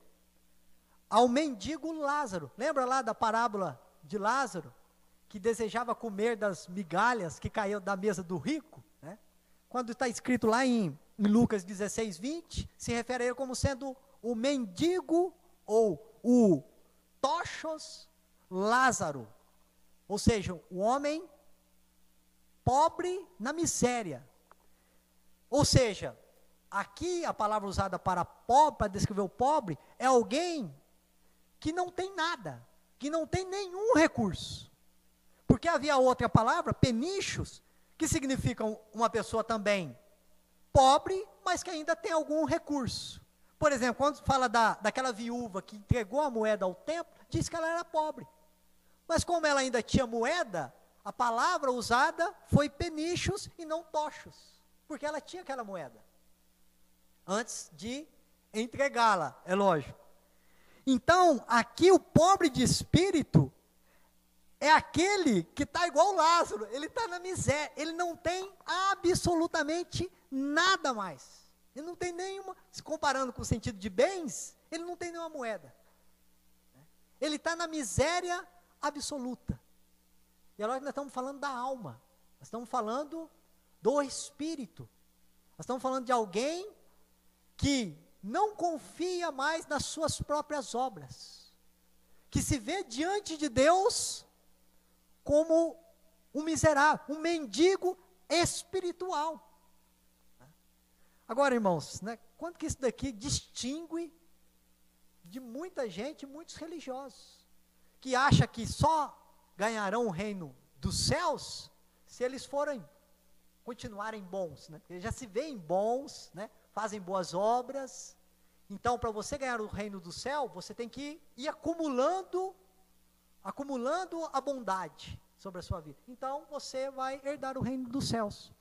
ao mendigo Lázaro. Lembra lá da parábola de Lázaro, que desejava comer das migalhas que caíam da mesa do rico, né? Quando está escrito lá em Lucas 16, 20, se refere a ele como sendo o mendigo ou o tochos Lázaro, ou seja, o homem pobre na miséria. Ou seja, aqui a palavra usada para pobre, para descrever o pobre, é alguém que não tem nada, que não tem nenhum recurso. Porque havia outra palavra, penichos, que significa uma pessoa também pobre, mas que ainda tem algum recurso. Por exemplo, quando fala daquela viúva que entregou a moeda ao templo, diz que ela era pobre. Mas como ela ainda tinha moeda, a palavra usada foi penichos e não tochos, porque ela tinha aquela moeda, antes de entregá-la, é lógico. Então, aqui o pobre de espírito é aquele que está igual Lázaro, ele está na miséria, ele não tem absolutamente nada mais. Ele não tem nenhuma, se comparando com o sentido de bens, ele não tem nenhuma moeda. Ele está na miséria absoluta. E agora nós estamos falando da alma, nós estamos falando do espírito, nós estamos falando de alguém que não confia mais nas suas próprias obras, que se vê diante de Deus como um miserável, um mendigo espiritual. Agora, irmãos, né, quanto que isso daqui distingue de muita gente, muitos religiosos, que acha que só ganharão o reino dos céus se eles continuarem bons, né? Eles já se veem bons, né? Fazem boas obras. Então, para você ganhar o reino do céu, você tem que ir acumulando a bondade sobre a sua vida. Então, você vai herdar o reino dos céus.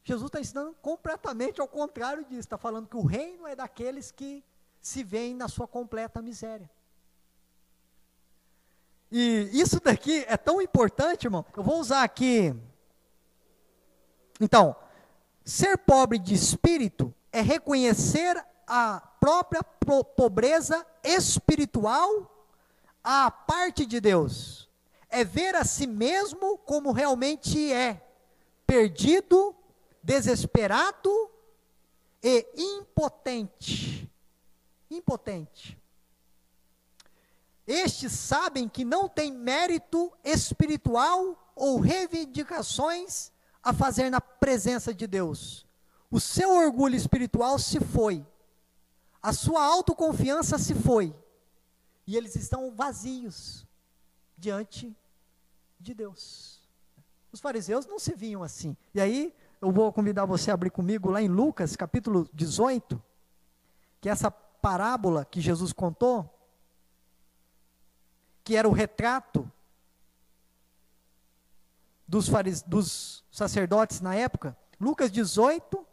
Jesus está ensinando completamente ao contrário disso. Está falando que o reino é daqueles que se veem na sua completa miséria. E isso daqui é tão importante, irmão. Eu vou usar aqui. Então, ser pobre de espírito é reconhecer a própria pobreza espiritual à parte de Deus. É ver a si mesmo como realmente é, perdido, desesperado e impotente. Impotente. Estes sabem que não têm mérito espiritual ou reivindicações a fazer na presença de Deus. O seu orgulho espiritual se foi. A sua autoconfiança se foi. E eles estão vazios diante de Deus. Os fariseus não se viam assim. E aí, eu vou convidar você a abrir comigo lá em Lucas, capítulo 18, que é essa parábola que Jesus contou, que era o retrato dos sacerdotes na época. Lucas 18.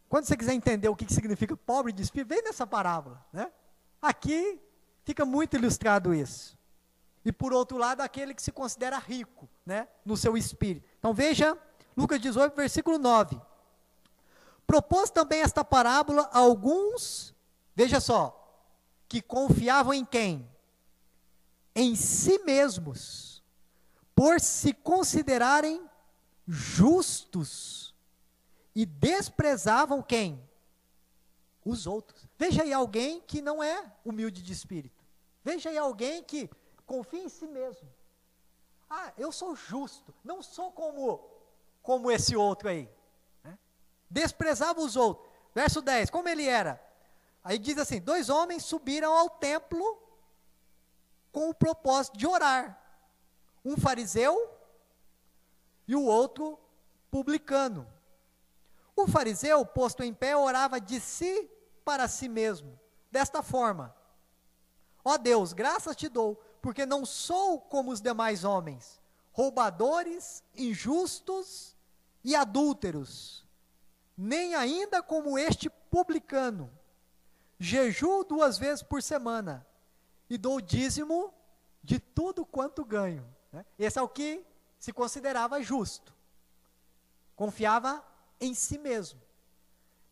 Quando você quiser entender o que significa pobre de espírito, vem nessa parábola, né? Aqui fica muito ilustrado isso. E por outro lado, aquele que se considera rico, né, no seu espírito. Então veja, Lucas 18, versículo 9. Propôs também esta parábola a alguns, veja só, que confiavam em quem? Em si mesmos, por se considerarem justos, e desprezavam quem? Os outros. Veja aí alguém que não é humilde de espírito. Veja aí alguém que confia em si mesmo. Ah, eu sou justo, não sou como esse outro aí. Né? Desprezava os outros. Verso 10, como ele era? Aí diz assim, 2 homens subiram ao templo com o propósito de orar. Um fariseu e o outro publicano. O fariseu, posto em pé, orava de si para si mesmo, desta forma: ó Deus, graças te dou, porque não sou como os demais homens, roubadores, injustos e adúlteros, nem ainda como este publicano. Jejuo 2 vezes por semana e dou dízimo de tudo quanto ganho. Esse é o que se considerava justo. Confiava em si mesmo.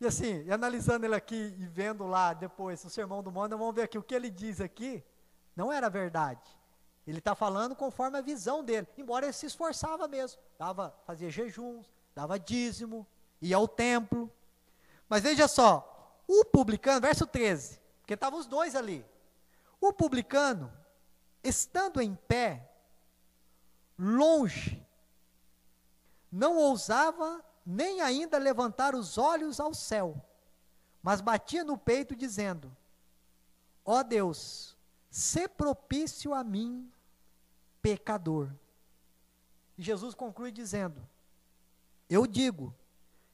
E assim, e analisando ele aqui e vendo lá depois o Sermão do Monte, vamos ver aqui o que ele diz aqui, não era verdade. Ele está falando conforme a visão dele, embora ele se esforçava mesmo, fazia jejuns, dava dízimo, ia ao templo. Mas veja só, o publicano, verso 13, porque estavam os dois ali. O publicano, estando em pé, longe, não ousava nem ainda levantar os olhos ao céu, mas batia no peito dizendo: ó Deus, sê propício a mim, pecador. E Jesus conclui dizendo: eu digo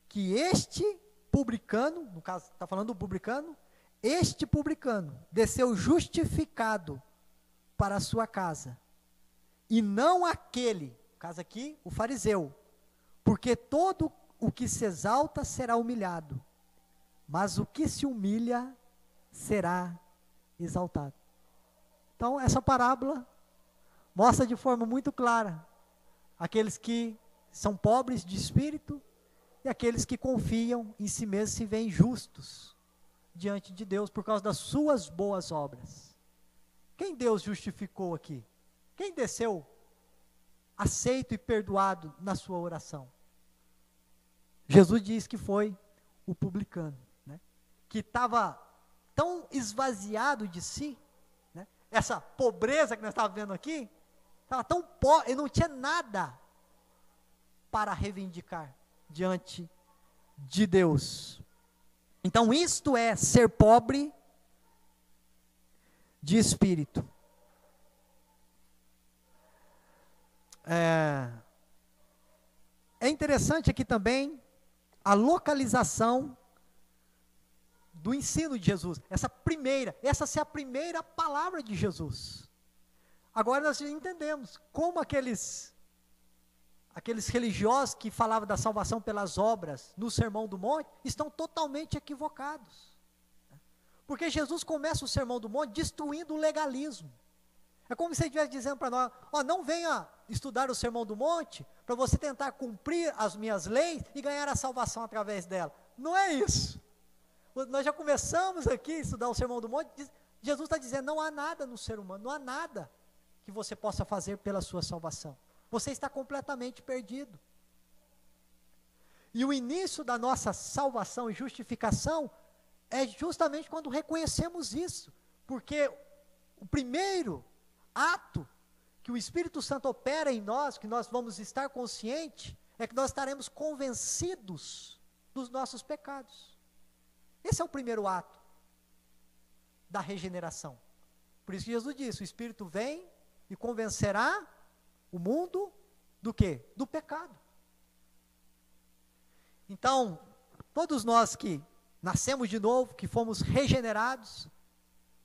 que este publicano, no caso está falando do publicano, este publicano desceu justificado para a sua casa, e não aquele, no caso aqui, o fariseu, porque todo o que se exalta será humilhado, mas o que se humilha será exaltado. Então, essa parábola mostra de forma muito clara aqueles que são pobres de espírito e aqueles que confiam em si mesmos, se veem justos diante de Deus por causa das suas boas obras. Quem Deus justificou aqui? Quem desceu aceito e perdoado na sua oração? Jesus diz que foi o publicano, né? Que estava tão esvaziado de si, né? Essa pobreza que nós estávamos vendo aqui, estava tão pobre, ele não tinha nada para reivindicar diante de Deus. Então isto é ser pobre de espírito. É interessante aqui também a localização do ensino de Jesus. Essa é a primeira palavra de Jesus. Agora nós entendemos como aqueles religiosos que falavam da salvação pelas obras no Sermão do Monte estão totalmente equivocados. Porque Jesus começa o Sermão do Monte destruindo o legalismo. É como se ele estivesse dizendo para nós: ó, não venha estudar o Sermão do Monte para você tentar cumprir as minhas leis e ganhar a salvação através dela. Não é isso. Nós já começamos aqui a estudar o Sermão do Monte. Jesus está dizendo: não há nada no ser humano, não há nada que você possa fazer pela sua salvação. Você está completamente perdido. E o início da nossa salvação e justificação é justamente quando reconhecemos isso, porque o primeiro ato que o Espírito Santo opera em nós, que nós vamos estar conscientes, é que nós estaremos convencidos dos nossos pecados. Esse é o primeiro ato da regeneração. Por isso que Jesus disse: o Espírito vem e convencerá o mundo do quê? Do pecado. Então, todos nós que nascemos de novo, que fomos regenerados,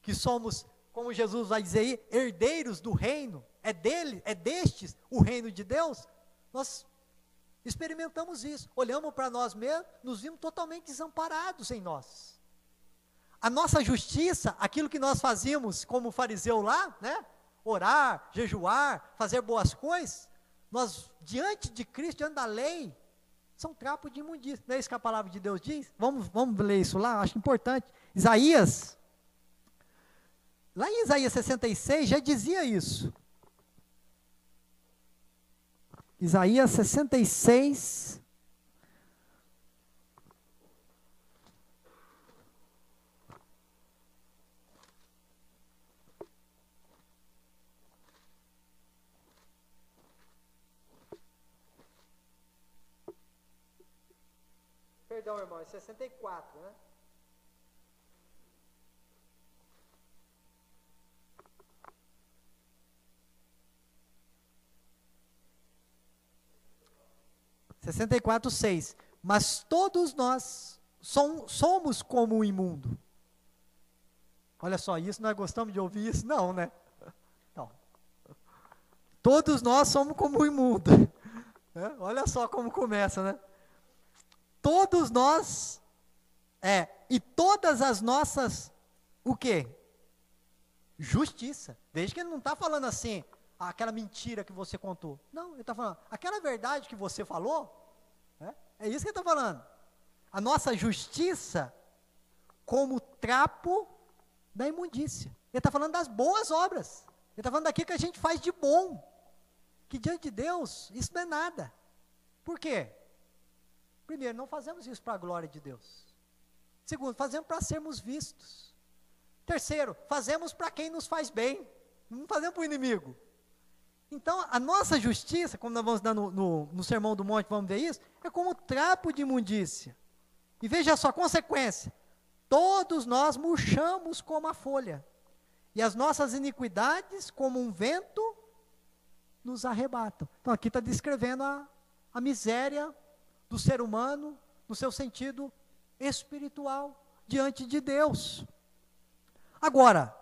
que somos, como Jesus vai dizer aí, herdeiros do reino, é destes o reino de Deus, nós experimentamos isso, olhamos para nós mesmos, nos vimos totalmente desamparados em nós. A nossa justiça, aquilo que nós fazíamos como fariseu lá, né? Orar, jejuar, fazer boas coisas, nós, diante de Cristo, diante da lei, são trapo de imundícia. Não é isso que a palavra de Deus diz? Vamos ler isso lá, acho importante. Lá em Isaías 66 já dizia isso. Isaías 66. Perdão, irmão, é 64, né? (64, 6). Mas todos nós somos como o imundo. Olha só, isso nós gostamos de ouvir isso? Não, né? Não. Todos nós somos como o imundo. Olha só como começa, né? Todos nós, e todas as nossas, o quê? Justiça. Desde que ele não está falando assim, aquela mentira que você contou. Não, ele está falando, aquela verdade que você falou, é isso que ele está falando. A nossa justiça como trapo da imundícia. Ele está falando das boas obras. Ele está falando daquilo que a gente faz de bom. Que diante de Deus, isso não é nada. Por quê? Primeiro, não fazemos isso para a glória de Deus. Segundo, fazemos para sermos vistos. Terceiro, fazemos para quem nos faz bem, não fazemos para o inimigo. Então, a nossa justiça, como nós vamos dar no Sermão do Monte, vamos ver isso, é como trapo de imundícia. E veja só a consequência, todos nós murchamos como a folha, e as nossas iniquidades, como um vento, nos arrebatam. Então, aqui está descrevendo a miséria do ser humano, no seu sentido espiritual, diante de Deus. Agora,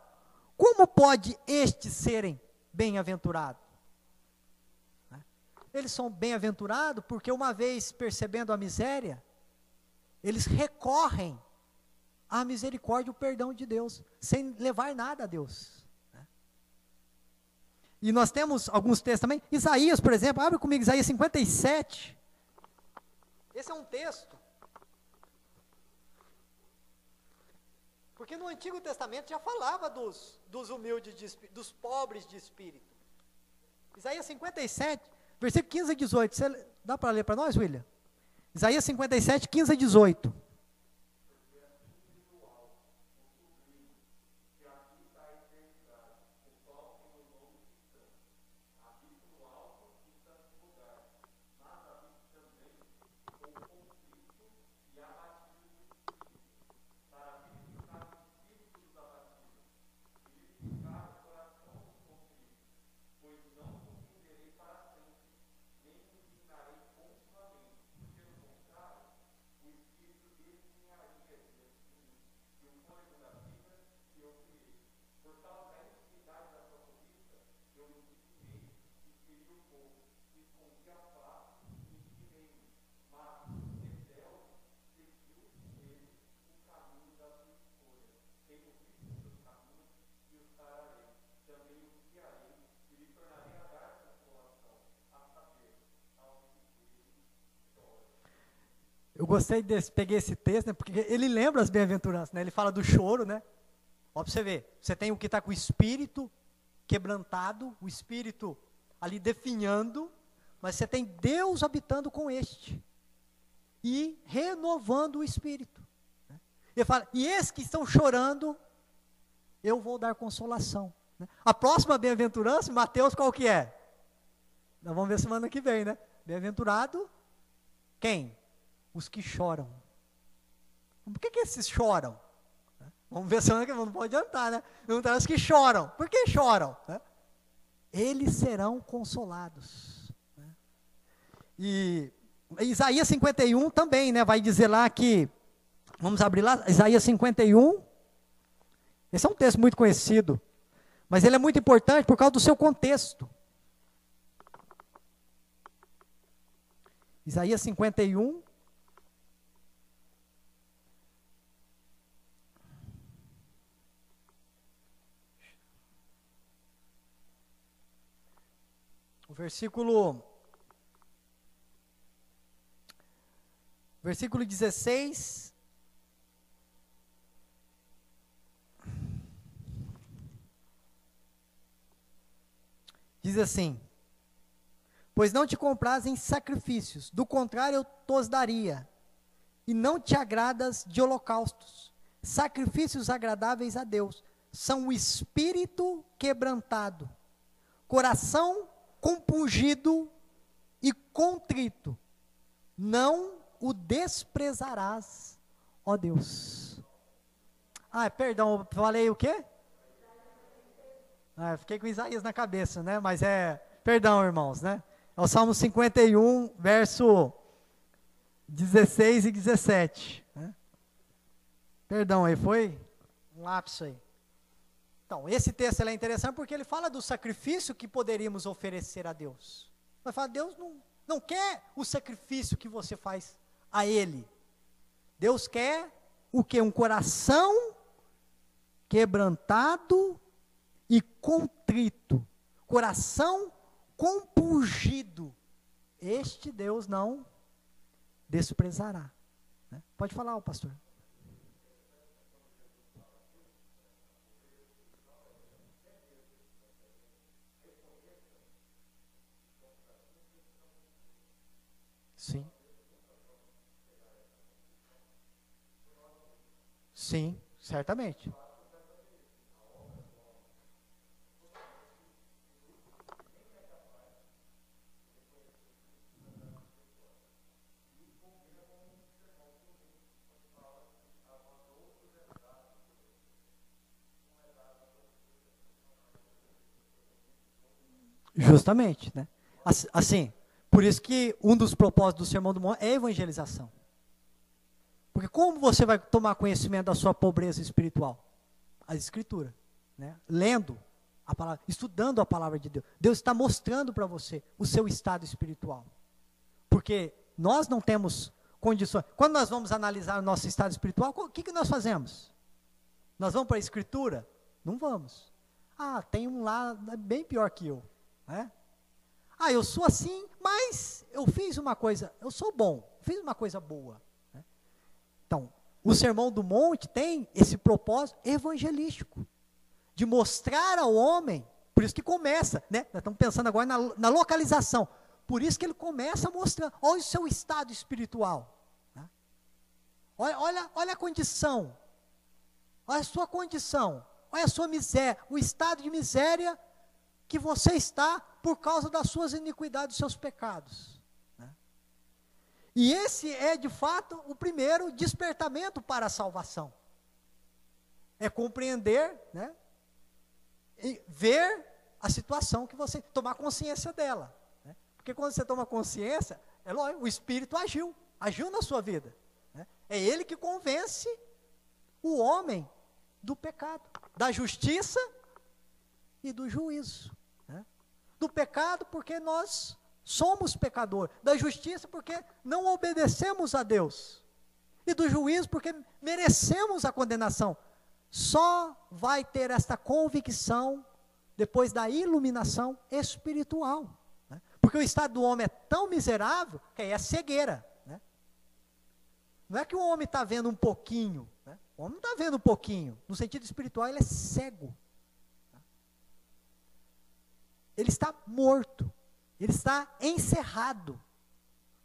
como pode estes serem bem-aventurados? Eles são bem-aventurados porque, uma vez percebendo a miséria, eles recorrem à misericórdia e o perdão de Deus, sem levar nada a Deus. E nós temos alguns textos também. Isaías, por exemplo, abre comigo Isaías 57. Esse é um texto. Porque no Antigo Testamento já falava dos humildes, dos pobres de espírito. Isaías 57, versículo 15 a 18. Você dá para ler para nós, William? Isaías 57, 15 a 18. Eu gostei peguei esse texto, né, porque ele lembra as bem-aventuranças, né, ele fala do choro, né, ó, para você ver, você tem o que está com o espírito quebrantado, o espírito ali definhando, mas você tem Deus habitando com este, e renovando o espírito, né? Ele fala, e esses que estão chorando, eu vou dar consolação, né? A próxima bem-aventurança, Mateus, qual que é? Nós vamos ver semana que vem, né, bem-aventurado, quem? Os que choram. Por que esses choram? Vamos ver semana que vem, não pode adiantar, né? Não tá os que choram. Por que choram? Eles serão consolados. E Isaías 51 também, né? Vai dizer lá que, vamos abrir lá, Isaías 51. Esse é um texto muito conhecido, mas ele é muito importante por causa do seu contexto. Isaías 51. Versículo 16. Diz assim: pois não te compraz em sacrifícios, do contrário eu tos daria, e não te agradas de holocaustos. Sacrifícios agradáveis a Deus são o espírito quebrantado, coração compungido e contrito, não o desprezarás, ó Deus. Perdão, falei o quê? Fiquei com Isaías na cabeça, né? Mas perdão, irmãos, né? É o Salmo 51, verso 16 e 17, né? Perdão, aí foi um lapso aí. Então, esse texto é interessante porque ele fala do sacrifício que poderíamos oferecer a Deus. Vai falar, Deus não quer o sacrifício que você faz a Ele. Deus quer o quê? Um coração quebrantado e contrito. Coração compungido. Este Deus não desprezará. Né? Pode falar, pastor. Sim. Sim, certamente. Justamente, né? Assim, por isso que um dos propósitos do Sermão do Monte é a evangelização. Porque como você vai tomar conhecimento da sua pobreza espiritual? A Escritura, né? Lendo a palavra, estudando a palavra de Deus. Deus está mostrando para você o seu estado espiritual. Porque nós não temos condições. Quando nós vamos analisar o nosso estado espiritual, o que nós fazemos? Nós vamos para a Escritura? Não vamos. Ah, tem um lá bem pior que eu. Né? Ah, eu sou assim, mas eu fiz uma coisa, eu sou bom, fiz uma coisa boa. Né? Então, o Sermão do Monte tem esse propósito evangelístico, de mostrar ao homem, por isso que começa, né? Nós estamos pensando agora na localização, por isso que ele começa a mostrar, olha o seu estado espiritual. Né? Olha a condição, olha a sua condição, olha a sua miséria, o estado de miséria que você está por causa das suas iniquidades, dos seus pecados. Né? E esse é, de fato, o primeiro despertamento para a salvação. É compreender, né? E ver a situação que você, tomar consciência dela. Né? Porque quando você toma consciência, é lógico, o Espírito agiu na sua vida. Né? É ele que convence o homem do pecado, da justiça e do juízo. Né? Do pecado porque nós somos pecadores, da justiça porque não obedecemos a Deus, e do juízo porque merecemos a condenação. Só vai ter esta convicção depois da iluminação espiritual. Né? Porque o estado do homem é tão miserável que aí é cegueira. Né? Não é que o homem está vendo um pouquinho, né? O homem não está vendo um pouquinho, no sentido espiritual ele é cego. Ele está morto, ele está encerrado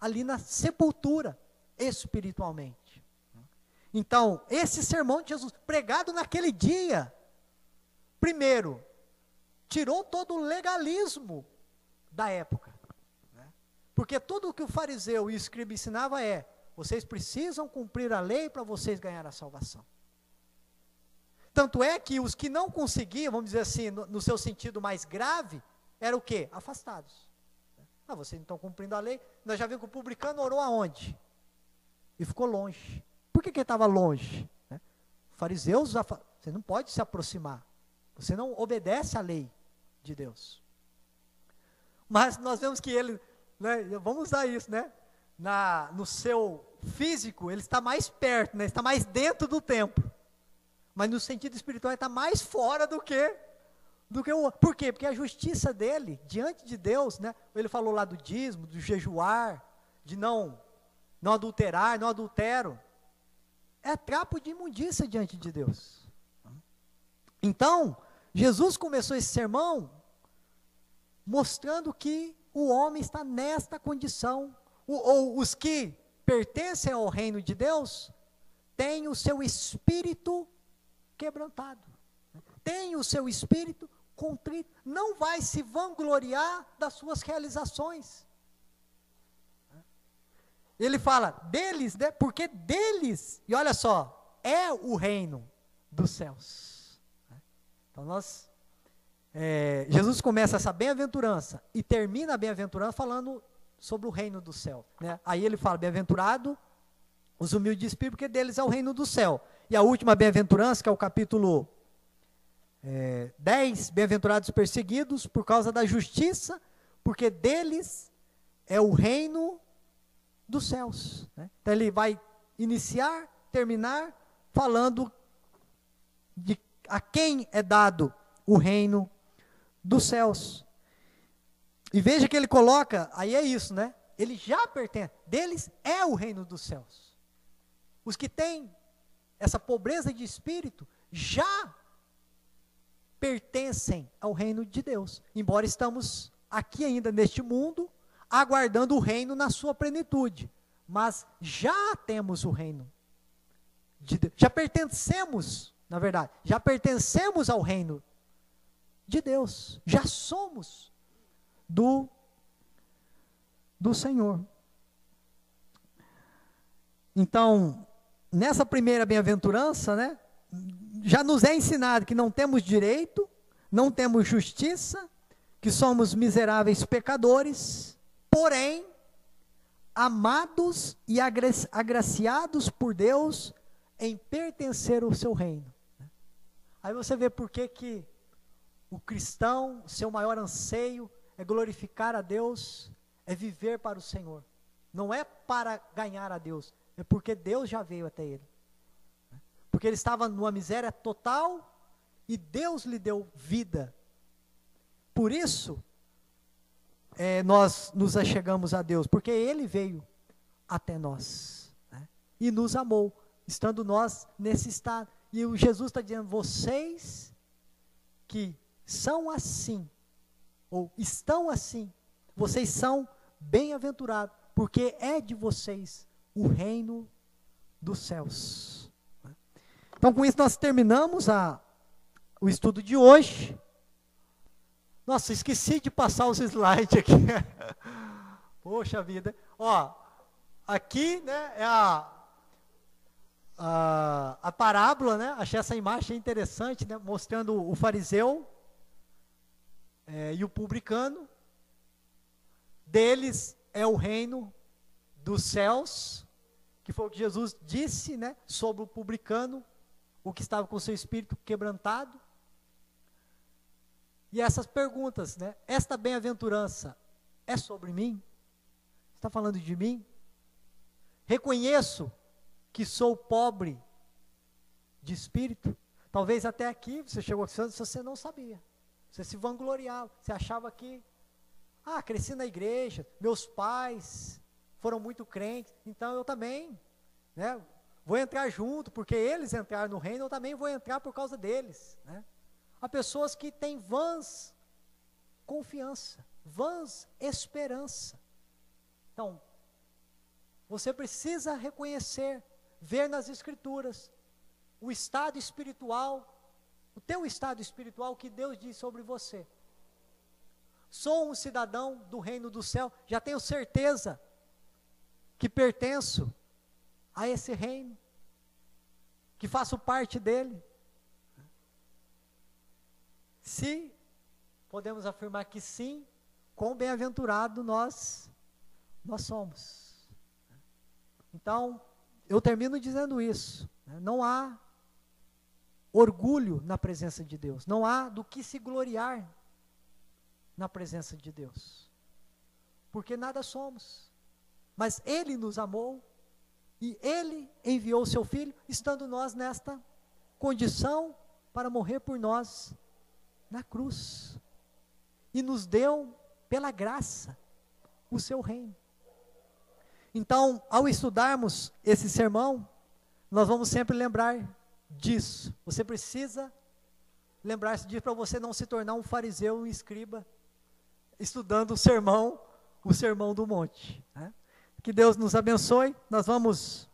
ali na sepultura espiritualmente. Então, esse sermão de Jesus, pregado naquele dia, primeiro, tirou todo o legalismo da época. Né? Porque tudo o que o fariseu e o escriba ensinava é, vocês precisam cumprir a lei para vocês ganharem a salvação. Tanto é que os que não conseguiam, vamos dizer assim, no seu sentido mais grave, eram o quê? Afastados. Ah, vocês não estão cumprindo a lei. Nós já vimos que o publicano orou aonde? E ficou longe. Por que ele estava longe? Né? Fariseus, você não pode se aproximar. Você não obedece à lei de Deus. Mas nós vemos que ele, né, vamos usar isso, né? No seu físico, ele está mais perto, né? Está mais dentro do templo. Mas no sentido espiritual, ele está mais fora do que o outro. Por quê? Porque a justiça dele, diante de Deus, né? Ele falou lá do dízimo, do jejuar, de não adulterar, não adultero. É trapo de imundícia diante de Deus. Então, Jesus começou esse sermão mostrando que o homem está nesta condição, ou os que pertencem ao reino de Deus, têm o seu espírito quebrantado, tem o seu espírito contrito, não vai se vangloriar das suas realizações. Ele fala deles, né, porque deles, e olha só, é o reino dos céus. Então Jesus começa essa bem-aventurança e termina a bem-aventurança falando sobre o reino do céu. Né? Aí ele fala, bem-aventurado os humildes de espírito, porque deles é o reino do céu. E a última bem-aventurança, que é o capítulo 10, bem-aventurados os perseguidos por causa da justiça, porque deles é o reino dos céus. Né? Então ele vai iniciar, terminar, falando de a quem é dado o reino dos céus. E veja que ele coloca, aí é isso, né? Ele já pertence, deles é o reino dos céus. Os que têm essa pobreza de espírito já pertencem ao reino de Deus, embora estamos aqui ainda neste mundo, aguardando o reino na sua plenitude, mas já temos o reino de Deus. Já pertencemos, na verdade, já pertencemos ao reino de Deus. Já somos do Senhor. Então, nessa primeira bem-aventurança, né, já nos é ensinado que não temos direito, não temos justiça, que somos miseráveis pecadores, porém, amados e agraciados por Deus em pertencer ao seu reino. Aí você vê por que o cristão, seu maior anseio é glorificar a Deus, é viver para o Senhor. Não é para ganhar a Deus, é porque Deus já veio até ele. Porque ele estava numa miséria total e Deus lhe deu vida. Por isso, nós nos achegamos a Deus, porque ele veio até nós, né, e nos amou, estando nós nesse estado. E o Jesus está dizendo, vocês que são assim, ou estão assim, vocês são bem-aventurados, porque é de vocês o reino dos céus. Então, com isso, nós terminamos o estudo de hoje. Nossa, esqueci de passar os slides aqui. Poxa vida. Ó, aqui, né, é a parábola, né? Achei essa imagem interessante, né? Mostrando o fariseu e o publicano. Deles é o reino dos céus, que foi o que Jesus disse, né, sobre o publicano, o que estava com o seu espírito quebrantado. E essas perguntas, né, esta bem-aventurança é sobre mim? Está falando de mim? Reconheço que sou pobre de espírito? Talvez até aqui você chegou aqui, você não sabia, você se vangloriava, você achava que, cresci na igreja, meus pais foram muito crentes, então eu também, né, vou entrar junto, porque eles entraram no reino, eu também vou entrar por causa deles, né? Há pessoas que têm vãs confiança, vãs esperança. Então, você precisa reconhecer, ver nas escrituras, o estado espiritual, o teu estado espiritual que Deus diz sobre você. Sou um cidadão do reino do céu, já tenho certeza que pertenço a esse reino, que faço parte dele. Se podemos afirmar que sim, quão bem-aventurado nós somos. Então, eu termino dizendo isso, né? Não há orgulho na presença de Deus, não há do que se gloriar na presença de Deus, porque nada somos, mas Ele nos amou, e Ele enviou o seu Filho, estando nós nesta condição, para morrer por nós, na cruz, e nos deu, pela graça, o seu reino. Então, ao estudarmos esse sermão, nós vamos sempre lembrar disso. Você precisa lembrar-se disso para você não se tornar um fariseu, um escriba, estudando o sermão do monte, né? Que Deus nos abençoe. Nós vamos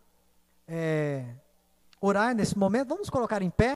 orar nesse momento. Vamos colocar em pé.